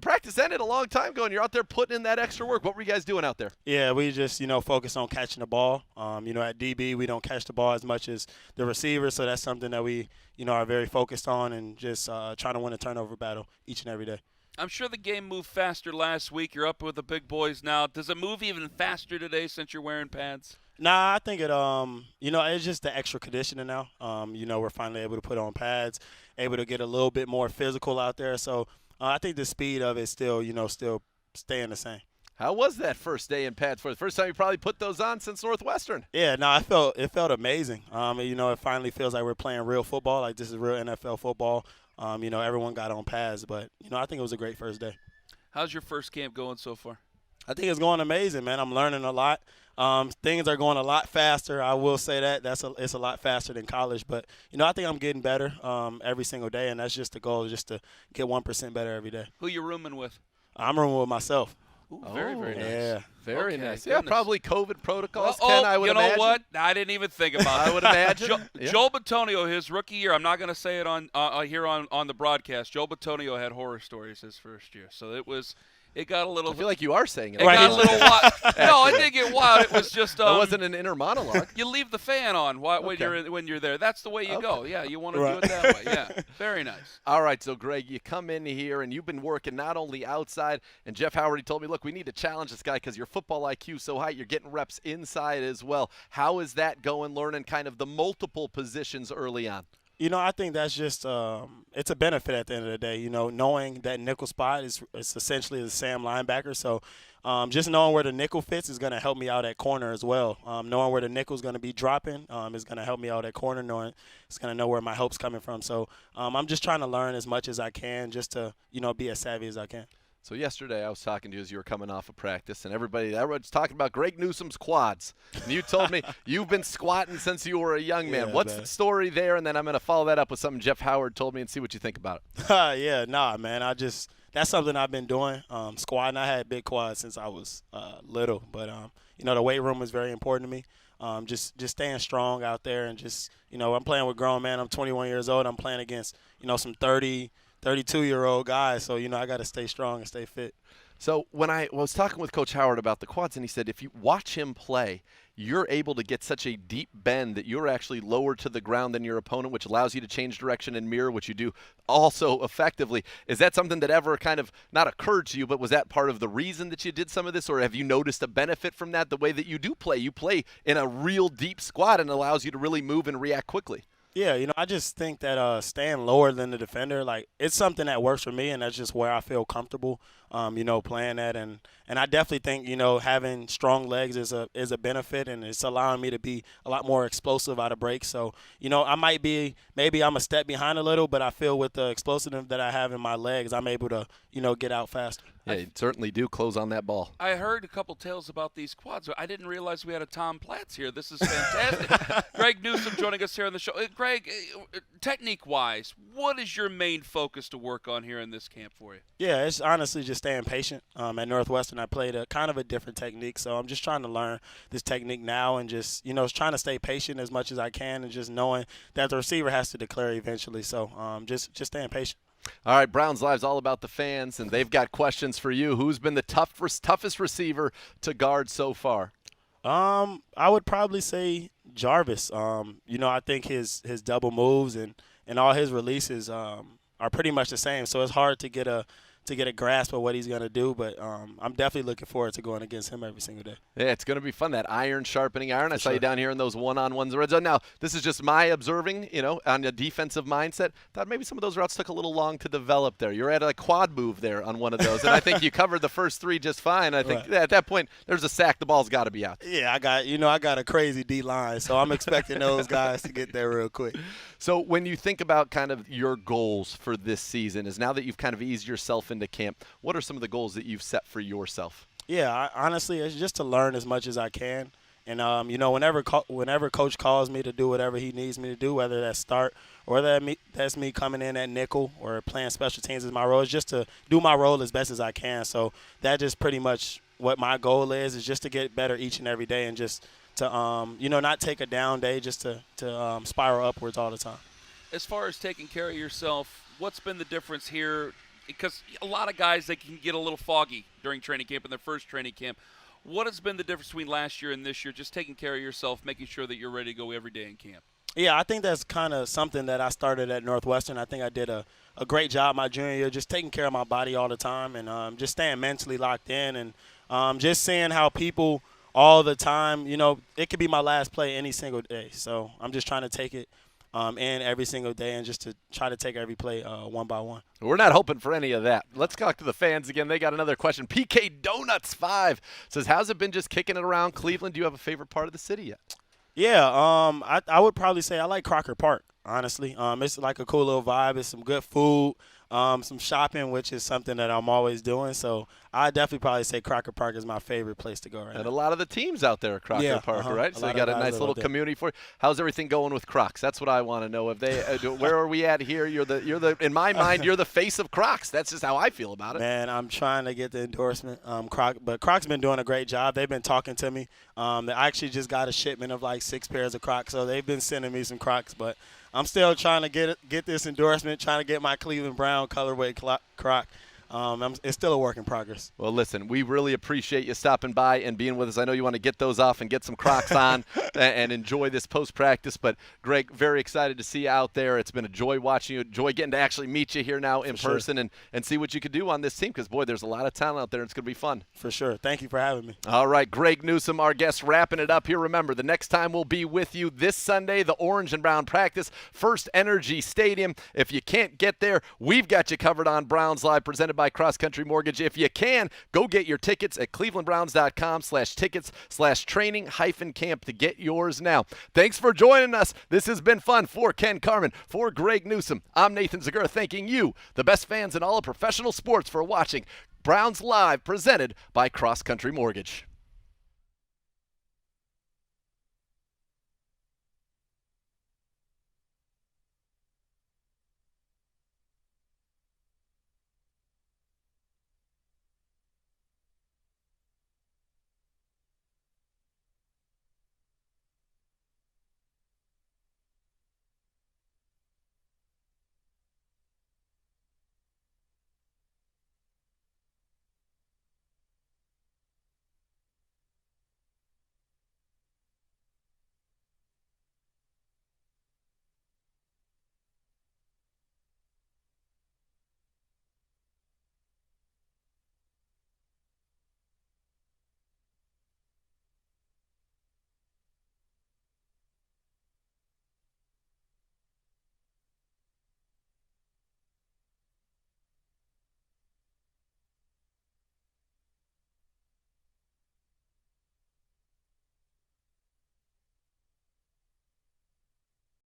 Practice ended a long time ago, and you're out there putting in that extra work. What were you guys doing out there? Yeah, we just, focus on catching the ball. At DB, we don't catch the ball as much as the receivers, so that's something that we, are very focused on and just trying to win a turnover battle each and every day. I'm sure the game moved faster last week. You're up with the big boys now. Does it move even faster today since you're wearing pads? Nah, I think it, it's just the extra conditioning now. We're finally able to put on pads, able to get a little bit more physical out there. So I think the speed of it still staying the same. How was that first day in pads for the first time you probably put those on since Northwestern? Yeah, no, it felt amazing. It finally feels like we're playing real football, like this is real NFL football. Everyone got on pads, but, I think it was a great first day. How's your first camp going so far? I think it's going amazing, man. I'm learning a lot. Things are going a lot faster. I will say that. It's a lot faster than college. But, I think I'm getting better every single day, and that's just the goal, just to get 1% better every day. Who you rooming with? I'm rooming with myself. Ooh, very, very nice. Yeah. Very Okay, nice. goodness. Yeah, probably COVID protocols, Oh, Ken, I would imagine. You know what? I didn't even think about that. I would imagine. Joel Bitonio, his rookie year, I'm not going to say it on here on the broadcast. Joel Bitonio had horror stories his first year. So it got a little. I feel like you are saying it. It got a little wild. No, it didn't get wild. It was just. That wasn't an inner monologue. You leave the fan on when you're there. That's the way you go. Yeah, you want to do it that way. Yeah, very nice. All right, so Greg, you come in here and you've been working not only outside, and Jeff Howard, he told me, look, we need to challenge this guy because your football IQ is so high, you're getting reps inside as well. How is that going, learning kind of the multiple positions early on? I think that's just it's a benefit at the end of the day. Knowing that nickel spot is essentially the Sam linebacker. So just knowing where the nickel fits is going to help me out at corner as well. Knowing where the nickel is going to be dropping is going to help me out at corner. Knowing it's going to know where my help's coming from. So I'm just trying to learn as much as I can just to be as savvy as I can. So yesterday I was talking to you as you were coming off of practice, and everyone's talking about Greg Newsome's quads. And you told me you've been squatting since you were a young man. Yeah, What's man. the story there? And then I'm going to follow that up with something Jeff Howard told me and see what you think about it. Yeah, nah, man. That's something I've been doing. Squatting, I had big quads since I was little. But, the weight room is very important to me. Just staying strong out there and just, I'm playing with grown men. I'm 21 years old. I'm playing against, some 32-year-old guys. So, I got to stay strong and stay fit. So when I was talking with Coach Howard about the quads, and he said if you watch him play, you're able to get such a deep bend that you're actually lower to the ground than your opponent, which allows you to change direction and mirror, which you do also effectively. Is that something that ever kind of not occurred to you, but was that part of the reason that you did some of this, or have you noticed a benefit from that, the way that you do play? You play in a real deep squat and allows you to really move and react quickly. Yeah, I just think that staying lower than the defender, it's something that works for me, and that's just where I feel comfortable, playing at. And I definitely think, having strong legs is a benefit, and it's allowing me to be a lot more explosive out of breaks. So, I might be – maybe I'm a step behind a little, but I feel with the explosiveness that I have in my legs, I'm able to, get out faster. Yeah, you certainly do close on that ball. I heard a couple tales about these quads. I didn't realize we had a Tom Platz here. This is fantastic. Greg Newsome joining us here on the show. Greg, technique-wise, what is your main focus to work on here in this camp for you? Yeah, it's honestly just staying patient. At Northwestern, I played a kind of a different technique, so I'm just trying to learn this technique now and just, trying to stay patient as much as I can and just knowing that the receiver has to declare eventually. So just staying patient. All right, Browns Live's all about the fans, and they've got questions for you. Who's been the toughest receiver to guard so far? I would probably say Jarvis. I think his double moves and all his releases are pretty much the same. So it's hard to get a grasp of what he's going to do, but I'm definitely looking forward to going against him every single day. Yeah, it's going to be fun, that iron sharpening iron. I saw you down here in those one-on-ones in the red zone. Now, this is just my observing, on the defensive mindset. Thought maybe some of those routes took a little long to develop there. You're at a quad move there on one of those, and I think you covered the first three just fine. I think at that point, there's a sack. The ball's got to be out. Yeah, I got a crazy D-line, so I'm expecting those guys to get there real quick. So when you think about kind of your goals for this season, is now that you've kind of eased yourself into camp, what are some of the goals that you've set for yourself? Yeah, honestly, it's just to learn as much as I can And whenever coach calls me to do whatever he needs me to do, whether that's start or that's me coming in at nickel or playing special teams as my role, is just to do my role as best as I can. So that just pretty much what my goal is just to get better each and every day and just to not take a down day, just to spiral upwards all the time. As far as taking care of yourself, what's been the difference here? Because a lot of guys, they can get a little foggy during training camp in their first training camp. What has been the difference between last year and this year, just taking care of yourself, making sure that you're ready to go every day in camp? Yeah, I think that's kind of something that I started at Northwestern. I think I did a great job my junior year, just taking care of my body all the time and just staying mentally locked in and just seeing how people all the time, it could be my last play any single day. So I'm just trying to take it in every single day and just to try to take every play one by one. We're not hoping for any of that. Let's talk to the fans again. They got another question. PK Donuts 5 says, how's it been just kicking it around Cleveland? Do you have a favorite part of the city yet? Yeah, I would probably say I like Crocker Park, honestly. It's like a cool little vibe. It's some good food, some shopping, which is something that I'm always doing. So I definitely probably say Crocker Park is my favorite place to go right now. And a lot of the teams out there at Crocker Park, right? So they got a nice little community for you. How's everything going with Crocs? That's what I want to know. If they, where are we at here? You're the. In my mind, you're the face of Crocs. That's just how I feel about it. Man, I'm trying to get the endorsement. But Crocs been doing a great job. They've been talking to me. They actually just got a shipment of like 6 pairs of Crocs, so they've been sending me some Crocs. But I'm still trying to get this endorsement, trying to get my Cleveland Brown colorway Croc. It's still a work in progress. Well, listen, we really appreciate you stopping by and being with us. I know you want to get those off and get some Crocs on and enjoy this post-practice. But, Greg, very excited to see you out there. It's been a joy watching you, joy getting to actually meet you here now in person and see what you could do on this team because, boy, there's a lot of talent out there, and it's going to be fun. For sure. Thank you for having me. All right, Greg Newsome, our guest, wrapping it up here. Remember, the next time we'll be with you this Sunday, the Orange and Brown practice, First Energy Stadium. If you can't get there, we've got you covered on Browns Live, presented by CrossCountry Mortgage. If you can, go get your tickets at clevelandbrowns.com/tickets/training-camp to get yours now. Thanks for joining us. This has been fun. For Ken Carman, for Greg Newsome, I'm Nathan Zegura, thanking you, the best fans in all of professional sports, for watching Browns Live, presented by CrossCountry Mortgage.